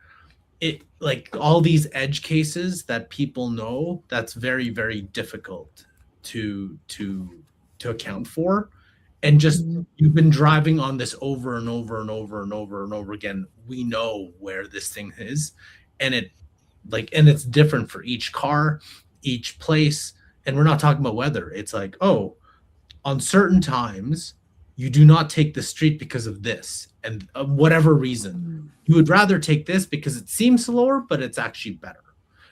it, like, all these edge cases that people know, that's very, very difficult to account for. And just, you've been driving on this over and over and over and over and over again. We know where this thing is, and it's different for each car, each place. And we're not talking about weather. It's like, oh, on certain times, you do not take the street because of this, and whatever reason. You would rather take this because it seems slower, but it's actually better.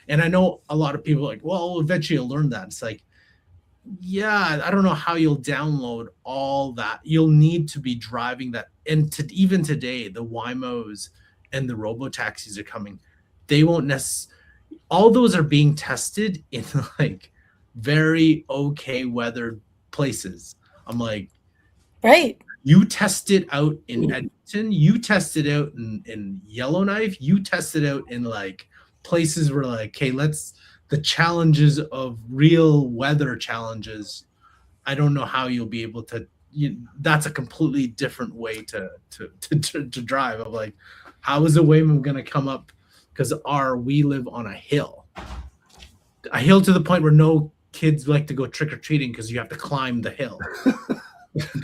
And I know a lot of people are like, well, eventually you'll learn that. It's like, yeah, I don't know how you'll download all that. You'll need to be driving that. And even today, the Waymos and the robo taxis are coming. They won't necessarily. All those are being tested in like very okay weather places. I'm like, Right. you test it out in Edmonton, you test it out in Yellowknife, you test it out in like places where like, okay, the challenges of real weather challenges. I don't know how you'll be able to. That's a completely different way to drive. I'm like, how is a Wayman going to come up? Because we live on a hill to the point where no kids like to go trick or treating because you have to climb the hill.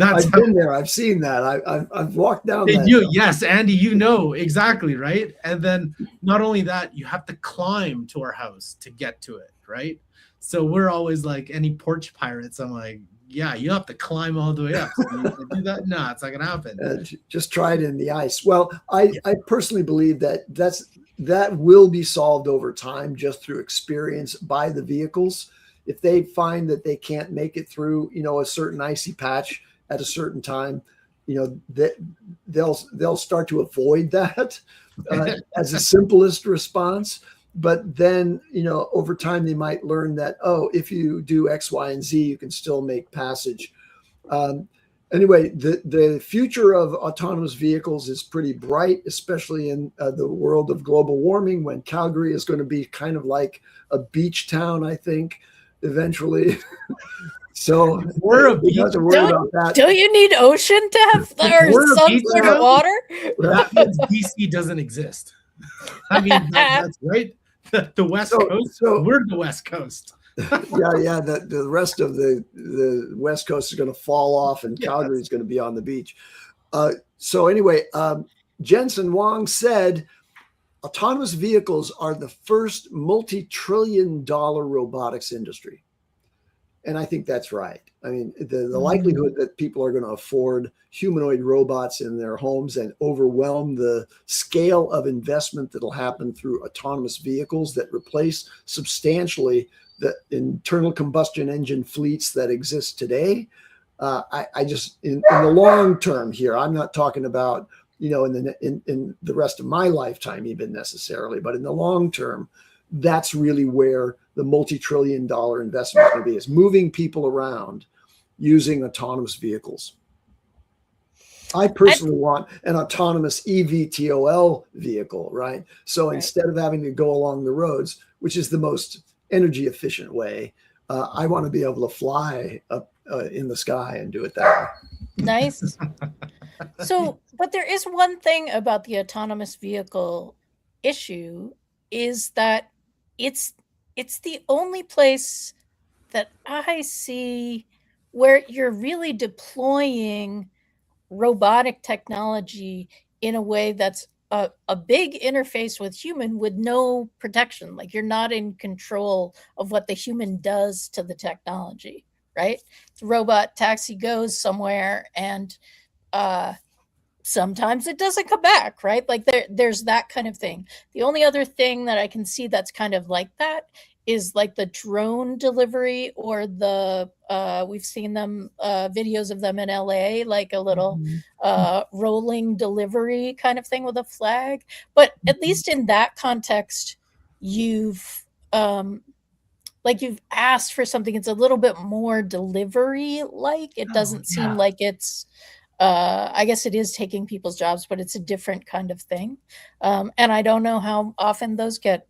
I've been there. I've seen that. I've walked down that. Yes, Andy, you know exactly, right? And then not only that, you have to climb to our house to get to it, right? So we're always like any porch pirates. I'm like, yeah, you have to climb all the way up. So you can do that? No, it's not gonna happen. Just try it in the ice. Well, I personally believe that will be solved over time just through experience by the vehicles. If they find that they can't make it through, a certain icy patch at a certain time, that they'll start to avoid that as the simplest response. But then, over time, they might learn that, if you do X, Y, and Z, you can still make passage. Anyway, the future of autonomous vehicles is pretty bright, especially in the world of global warming, when Calgary is going to be kind of like a beach town, I think, eventually. So we have to worry about that. Don't you need ocean to have or some sort of water? That means BC doesn't exist. I mean, that's right. The West Coast. So we're the West Coast. yeah. The rest of the West Coast is going to fall off, and Calgary is going to be on the beach. So anyway, Jensen Huang said, autonomous vehicles are the first multi-trillion-dollar robotics industry. And I think that's right. I mean, the likelihood that people are going to afford humanoid robots in their homes and overwhelm the scale of investment that'll happen through autonomous vehicles that replace substantially the internal combustion engine fleets that exist today. I just, in the long term here, I'm not talking about, in the rest of my lifetime even necessarily, but in the long term, that's really where the multi-trillion-dollar investment is going to be, is moving people around using autonomous vehicles. I personally want an autonomous eVTOL vehicle, right? So instead of having to go along the roads, which is the most energy efficient way, I want to be able to fly up in the sky and do it that way. Nice. So, but there is one thing about the autonomous vehicle issue, is that it's the only place that I see where you're really deploying robotic technology in a way that's a big interface with human with no protection. Like, you're not in control of what the human does to the technology, right? The robot taxi goes somewhere and sometimes it doesn't come back, right? Like there's that kind of thing. The only other thing that I can see that's kind of like that is like the drone delivery, or the we've seen them videos of them in LA, like a little rolling delivery kind of thing with a flag. But at least in that context, you've asked for something. It's a little bit more delivery like. It doesn't seem like it's I guess it is taking people's jobs, but it's a different kind of thing. And I don't know how often those get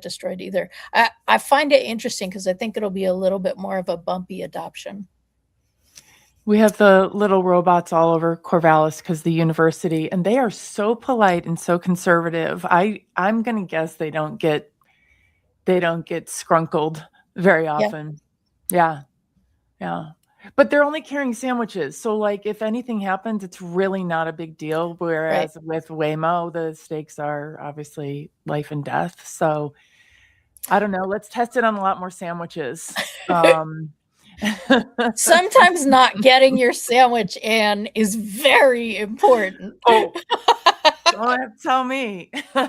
destroyed either. I find it interesting because I think it'll be a little bit more of a bumpy adoption. We have the little robots all over Corvallis because the university, and they are so polite and so conservative. I'm going to guess they don't get scrunkled very often. Yeah. But they're only carrying sandwiches. So like if anything happens, it's really not a big deal. Whereas with Waymo, the stakes are obviously life and death. So I don't know. Let's test it on a lot more sandwiches. Sometimes not getting your sandwich in is very important. Oh, don't have to tell me. All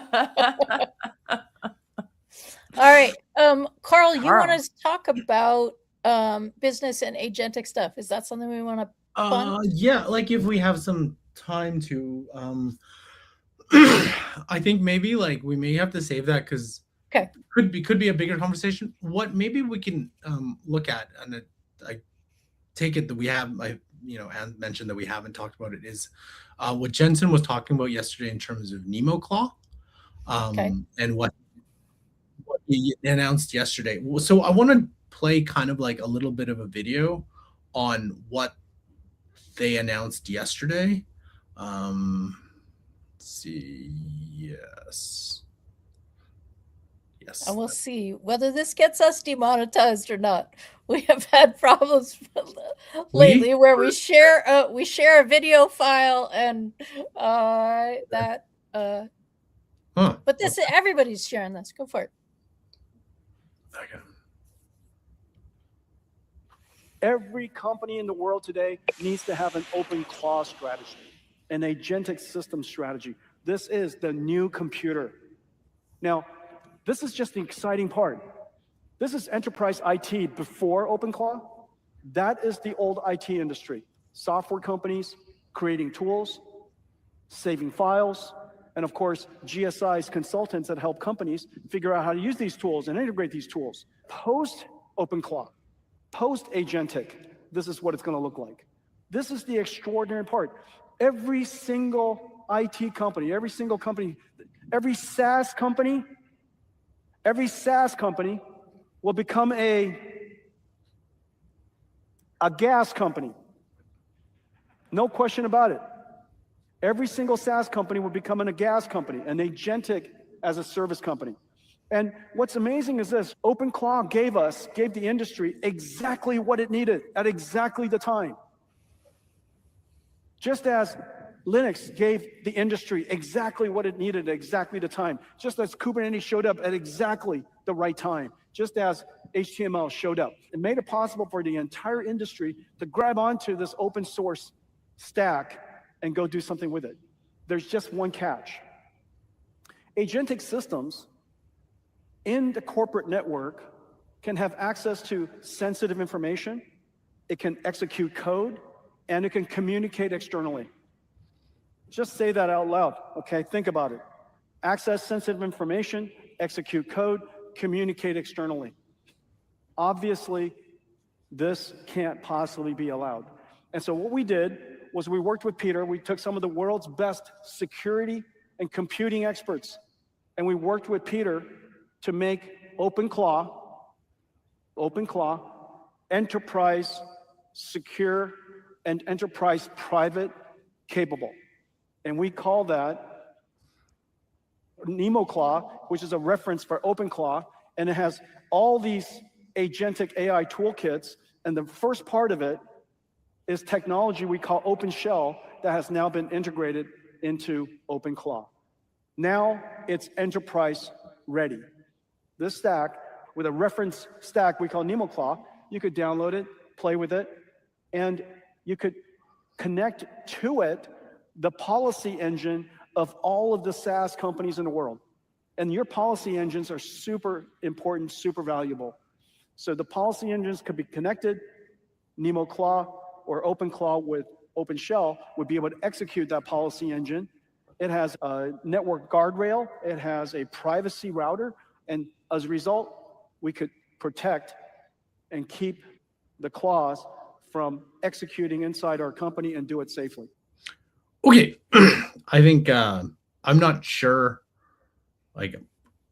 right. Karl, you want to talk about business and agentic stuff. Is that something we want to fund? Yeah, like if we have some time to I think maybe like we may have to save that because Okay. could be a bigger conversation. What maybe we can look at, and I take it that we have, Anne mentioned that we haven't talked about it, is what Jensen was talking about yesterday in terms of Nemo Claw, Okay. and what he announced yesterday. So I want to play kind of like a little bit of a video on what they announced yesterday. Let's see. Yes. And we'll see whether this gets us demonetized or not. We have had problems lately where we share a video file and that. But this everybody's sharing this. Go for it. Okay. Every company in the world today needs to have an open claw strategy, an agentic system strategy. This is the new computer. Now, this is just the exciting part. This is enterprise IT before OpenClaw. That is the old IT industry. Software companies creating tools, saving files, and of course, GSI's consultants that help companies figure out how to use these tools and integrate these tools. Post OpenClaw, post agentic, this is what it's going to look like. This is the extraordinary part. Every single IT company, every single company, every SaaS company will become a gas company. No question about it. Every single SaaS company will become a gas company, an agentic as a service company. And what's amazing is this: OpenClaw gave the industry exactly what it needed at exactly the time. Just as Linux gave the industry exactly what it needed at exactly the time, just as Kubernetes showed up at exactly the right time, just as HTML showed up. It made it possible for the entire industry to grab onto this open source stack and go do something with it. There's just one catch. Agentic systems in the corporate network can have access to sensitive information, it can execute code, and it can communicate externally. Just say that out loud, okay? Think about it. Access sensitive information, execute code, communicate externally. Obviously, this can't possibly be allowed. And so what we did was we worked with Peter. We took some of the world's best security and computing experts, and we worked with Peter to make OpenClaw enterprise secure and enterprise private capable. And we call that NemoClaw, which is a reference for OpenClaw, and it has all these agentic AI toolkits, and the first part of it is technology we call OpenShell that has now been integrated into OpenClaw. Now it's enterprise ready. This stack, with a reference stack we call NemoClaw, you could download it, play with it, and you could connect to it the policy engine of all of the SaaS companies in the world. And your policy engines are super important, super valuable. So the policy engines could be connected. NemoClaw or OpenClaw with OpenShell would be able to execute that policy engine. It has a network guardrail. It has a privacy router. And as a result, we could protect and keep the claws from executing inside our company and do it safely. Okay, I think I'm not sure. Like,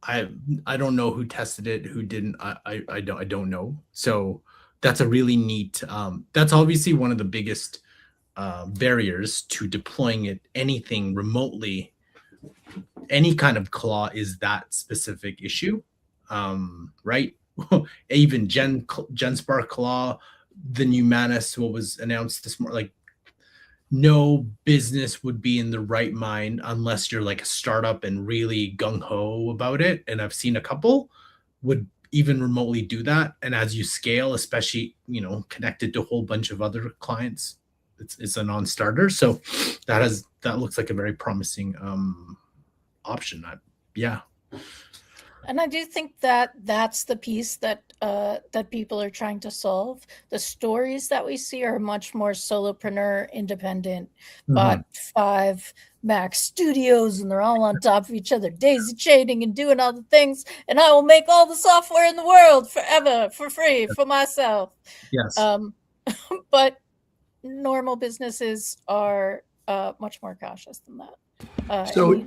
I don't know who tested it, who didn't. I don't know. So that's a really neat. That's obviously one of the biggest barriers to deploying it. Anything remotely, any kind of claw is that specific issue, right? Even GenSpark Claw, the new Manus, what was announced this morning, like, no business would be in the right mind unless you're like a startup and really gung-ho about it. And I've seen a couple would even remotely do that. And as you scale, especially, connected to a whole bunch of other clients, it's a non-starter. So that looks like a very promising option. Yeah. And I do think that that's the piece that that people are trying to solve. The stories that we see are much more solopreneur, independent, bought 5 Mac studios, and they're all on top of each other, daisy chaining and doing all the things. And I will make all the software in the world forever for free for myself. Yes. But normal businesses are much more cautious than that. So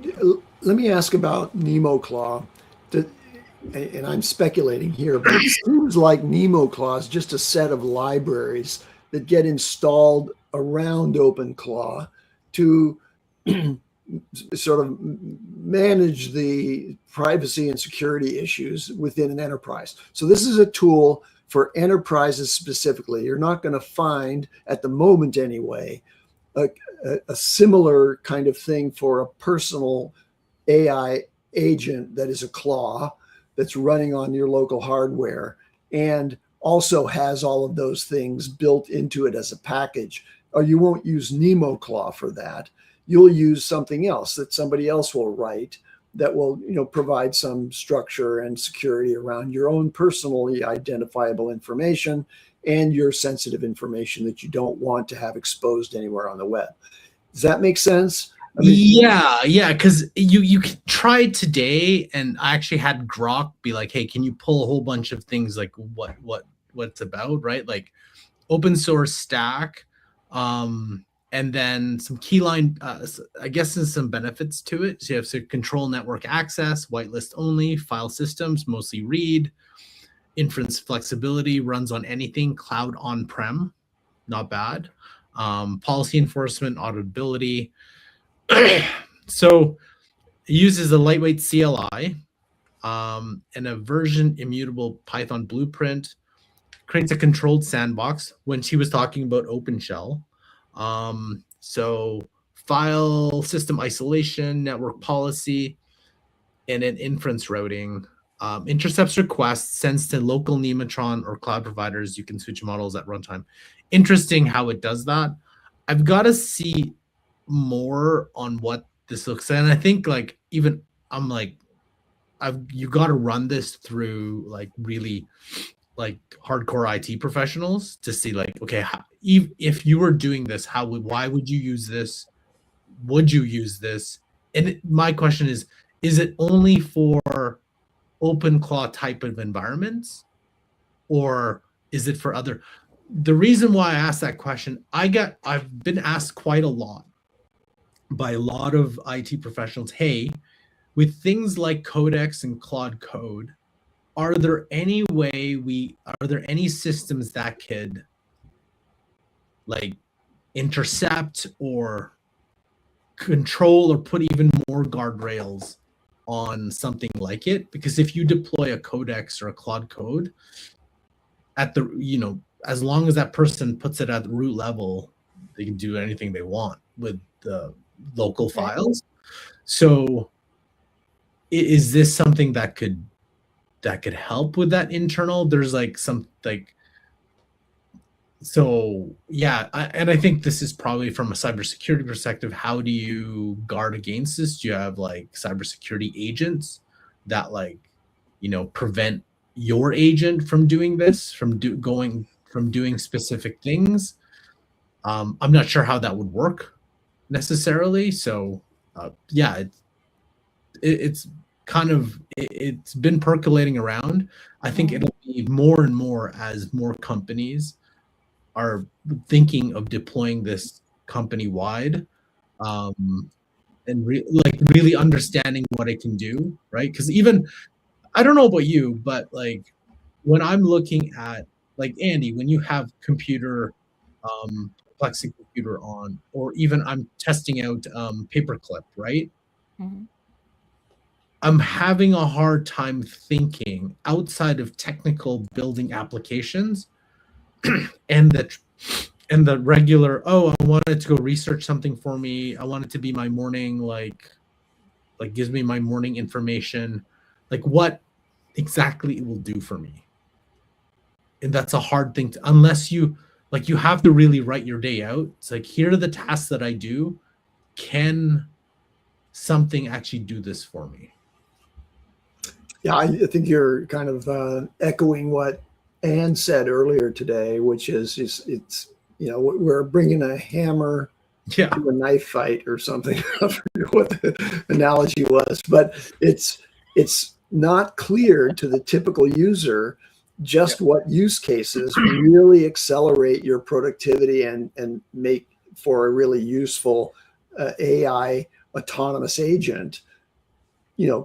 let me ask about NemoClaw. And I'm speculating here, but it seems like NemoClaw is just a set of libraries that get installed around OpenClaw to sort of manage the privacy and security issues within an enterprise. So this is a tool for enterprises specifically. You're not going to find, at the moment anyway, a similar kind of thing for a personal AI agent that is a claw that's running on your local hardware and also has all of those things built into it as a package. Or you won't use NemoClaw for that. You'll use something else that somebody else will write that will, provide some structure and security around your own personally identifiable information and your sensitive information that you don't want to have exposed anywhere on the web. Does that make sense? I mean, yeah, because you tried today, and I actually had Grok be like, "Hey, can you pull a whole bunch of things like what it's about, right? Like open source stack, and then some keyline. I guess there's some benefits to it. So you have control network access, whitelist only, file systems, mostly read, inference flexibility, runs on anything, cloud on-prem, not bad. Policy enforcement, auditability." So it uses a lightweight CLI and a version immutable Python blueprint, creates a controlled sandbox when she was talking about OpenShell. So file system isolation, network policy, and an inference routing. Intercepts requests, sends to local Nematron or cloud providers. You can switch models at runtime. Interesting how it does that. I've got to see more on what this looks like. And I think like even I'm like, you got to run this through like really like hardcore IT professionals to see like, okay, if you were doing this, why would you use this? Would you use this? And my question is it only for OpenClaw type of environments, or is it for other? The reason why I asked that question, I've been asked quite a lot by a lot of IT professionals, hey, with things like Codex and Claude Code, are there any systems that could like intercept or control or put even more guardrails on something like it? Because if you deploy a Codex or a Claude Code at the, as long as that person puts it at the root level, they can do anything they want with the local files. So is this something that could help with that internal? There's like some like, so yeah, and I think this is probably from a cybersecurity perspective. How do you guard against this? Do you have like cybersecurity agents that like, prevent your agent from doing this, from doing specific things? I'm not sure how that would work necessarily. So yeah, it's kind of, it's been percolating around. I think it'll be more and more as more companies are thinking of deploying this company wide, and really understanding what it can do, right? Because even, I don't know about you, but like when I'm looking at like Andy, when you have computer, Plexi computer on, or even I'm testing out Paperclip, right? Mhm. I'm having a hard time thinking outside of technical building applications and the regular, oh, I wanted to go research something for me. I want it to be my morning, like gives me my morning information, like what exactly it will do for me. And that's a hard thing to, unless you have to really write your day out. It's like, here are the tasks that I do. Can something actually do this for me? Yeah, I think you're kind of echoing what Anne said earlier today, which is it's we're bringing a hammer Yeah. to a knife fight or something. I forget what the analogy was, but it's not clear to the typical user just what use cases really accelerate your productivity and make for a really useful AI autonomous agent,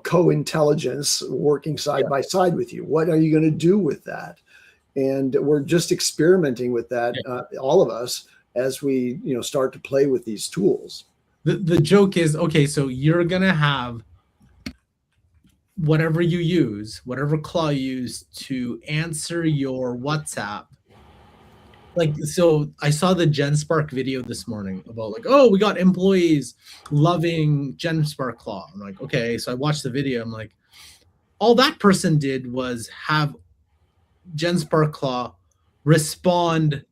co-intelligence working side by side with you. What are you going to do with that? And we're just experimenting with that, all of us, as we start to play with these tools. The joke is, okay, so you're gonna have whatever you use, whatever claw you use to answer your WhatsApp. Like, so I saw the GenSpark video this morning about like, oh, we got employees loving GenSpark Claw. I'm like, okay. So I watched the video. I'm like, all that person did was have GenSpark Claw respond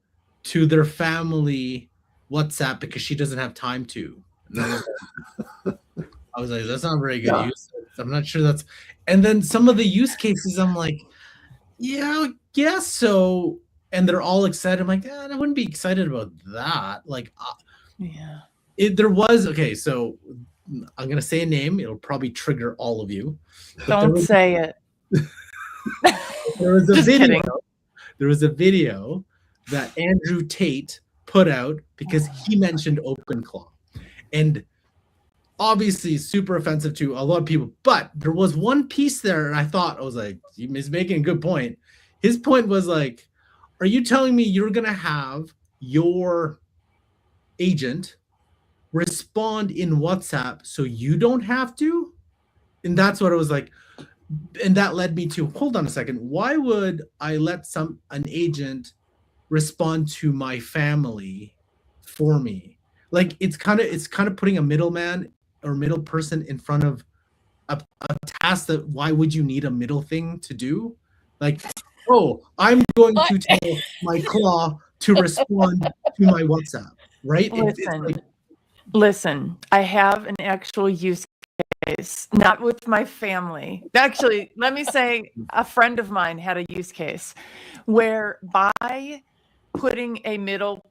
to their family WhatsApp because she doesn't have time to. And I was like, that's not very good use. I'm not sure that's. And then some of the use cases, I'm like, yeah, I guess so. And they're all excited. I'm like, I wouldn't be excited about that. Like, there was, okay, so I'm going to say a name. It'll probably trigger all of you. Don't say it. There was a Just video. kidding. There was a video that Andrew Tate put out because he mentioned OpenClaw. And obviously super offensive to a lot of people, but there was one piece there and I was like, he's making a good point. His point was like, are you telling me you're going to have your agent respond in WhatsApp so you don't have to? And that's what it was like. And that led me to, hold on a second. Why would I let an agent respond to my family for me? Like, it's kind of putting a middleman or middle person in front of a task that why would you need a middle thing to do? Like, oh, I'm going to tell my claw to respond to my WhatsApp, right? Listen, I have an actual use case, not with my family. Actually, let me say a friend of mine had a use case where by putting a middle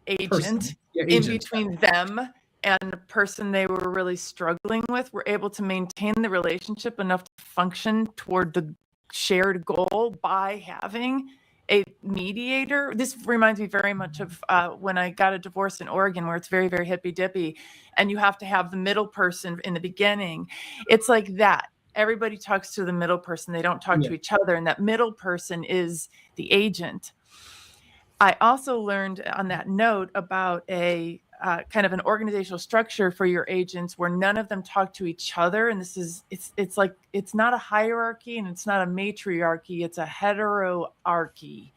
agent in between them and the person they were really struggling with, were able to maintain the relationship enough to function toward the shared goal by having a mediator. This reminds me very much of when I got a divorce in Oregon, where it's very, very hippy dippy and you have to have the middle person in the beginning. It's like that. Everybody talks to the middle person. They don't talk to each other. And that middle person is the agent. I also learned on that note about a kind of an organizational structure for your agents where none of them talk to each other. And this is, it's like, it's not a hierarchy and it's not a matriarchy. It's a heteroarchy.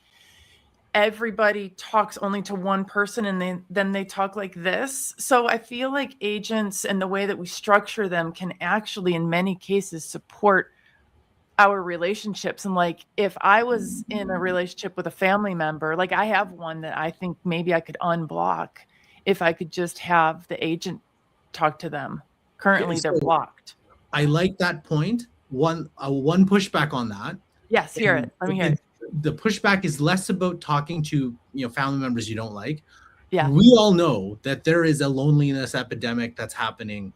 Everybody talks only to one person and then they talk like this. So I feel like agents and the way that we structure them can actually, in many cases, support our relationships. And like, if I was in a relationship with a family member, like I have one that I think maybe I could unblock if I could just have the agent talk to them. Currently they're blocked. I like that point. One pushback on that. Yes, hear it. Let me hear it. The pushback is less about talking to family members you don't like. Yeah. We all know that there is a loneliness epidemic that's happening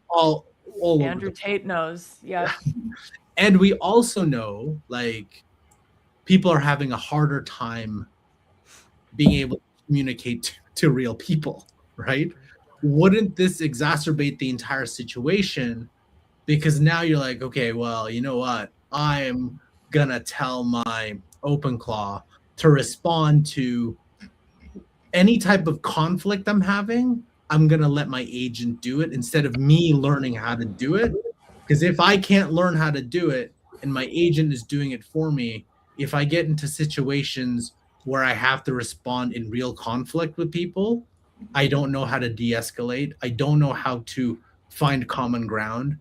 all Andrew Tate knows. Yeah. And we also know, like, people are having a harder time being able to communicate to real people, right? Wouldn't this exacerbate the entire situation? Because now you're like, okay, well, you know what? I'm gonna tell my OpenClaw to respond to any type of conflict I'm having. I'm gonna let my agent do it instead of me learning how to do it. Because if I can't learn how to do it and my agent is doing it for me, if I get into situations where I have to respond in real conflict with people, I don't know how to de-escalate. I don't know how to find common ground.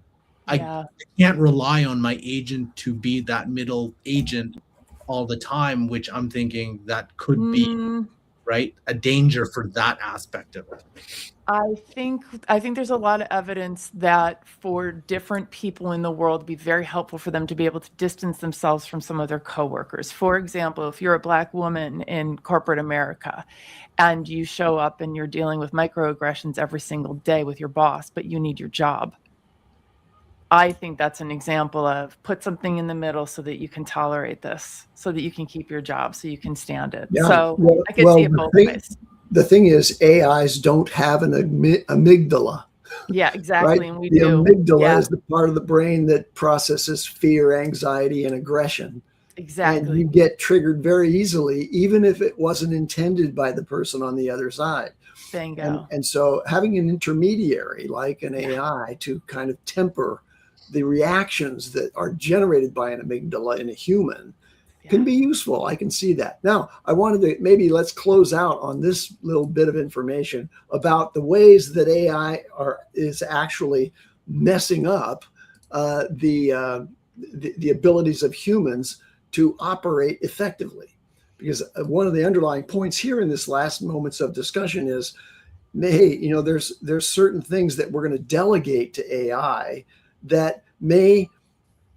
I can't rely on my agent to be that middle agent all the time, which I'm thinking that could be, right, a danger for that aspect of it. I think there's a lot of evidence that for different people in the world, it'd be very helpful for them to be able to distance themselves from some of their coworkers. For example, if you're a Black woman in corporate America and you show up and you're dealing with microaggressions every single day with your boss, but you need your job, I think that's an example of put something in the middle so that you can tolerate this, so that you can keep your job, so you can stand it. Yeah. So Well, I could see it both ways. the thing is, AIs don't have an amygdala. Yeah, exactly. Right? And we the do. amygdala is the part of the brain that processes fear, anxiety, and aggression. Exactly. And you get triggered very easily, even if it wasn't intended by the person on the other side. Bingo. And so having an intermediary like an AI to kind of temper the reactions that are generated by an amygdala in a human can be useful. I can see that. Now, I wanted to maybe let's close out on this little bit of information about the ways that AI is actually messing up the abilities of humans to operate effectively. Because one of the underlying points here in this last moments of discussion is, hey, you know, there's certain things that we're going to delegate to AI that may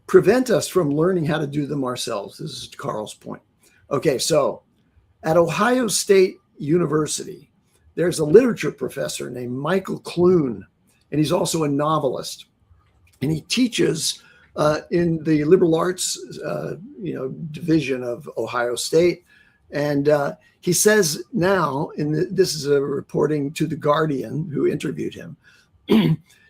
prevent us from learning how to do them ourselves. This is Karl's point. Okay, so at Ohio State University, there's a literature professor named Michael Clune, and he's also a novelist. And he teaches in the liberal arts, division of Ohio State. And he says now, this is a reporting to The Guardian, who interviewed him.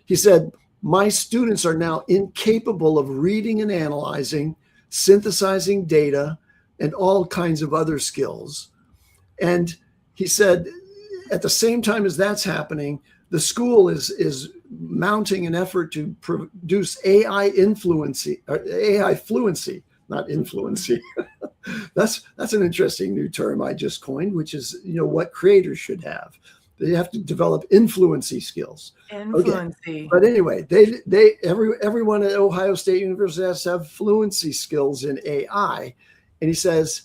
He said, my students are now incapable of reading and analyzing, synthesizing data, and all kinds of other skills. And he said, at the same time as that's happening, the school is mounting an effort to produce AI fluency, not influency. That's an interesting new term I just coined, which is, you know, what creators should have. They have to develop influency skills. Influency. Okay. But anyway, everyone at Ohio State University has to have fluency skills in AI. And he says,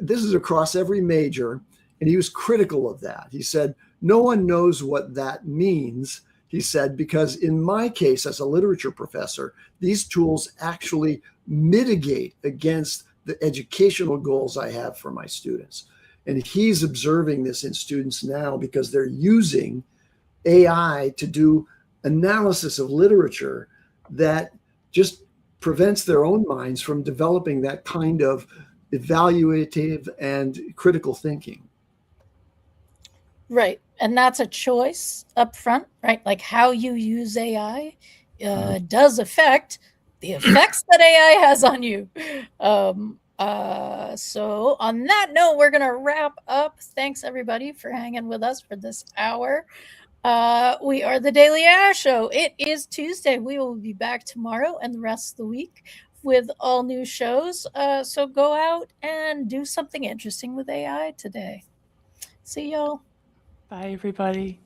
this is across every major. And he was critical of that. He said, no one knows what that means. He said, because in my case, as a literature professor, these tools actually mitigate against the educational goals I have for my students. And he's observing this in students now because they're using AI to do analysis of literature that just prevents their own minds from developing that kind of evaluative and critical thinking. Right. And that's a choice up front, right? Like how you use AI does affect the effects that AI has on you. So on that note, we're going to wrap up. Thanks everybody for hanging with us for this hour. We are the Daily AI Show. It is Tuesday. We will be back tomorrow and the rest of the week with all new shows. So go out and do something interesting with AI today. See y'all. Bye, everybody.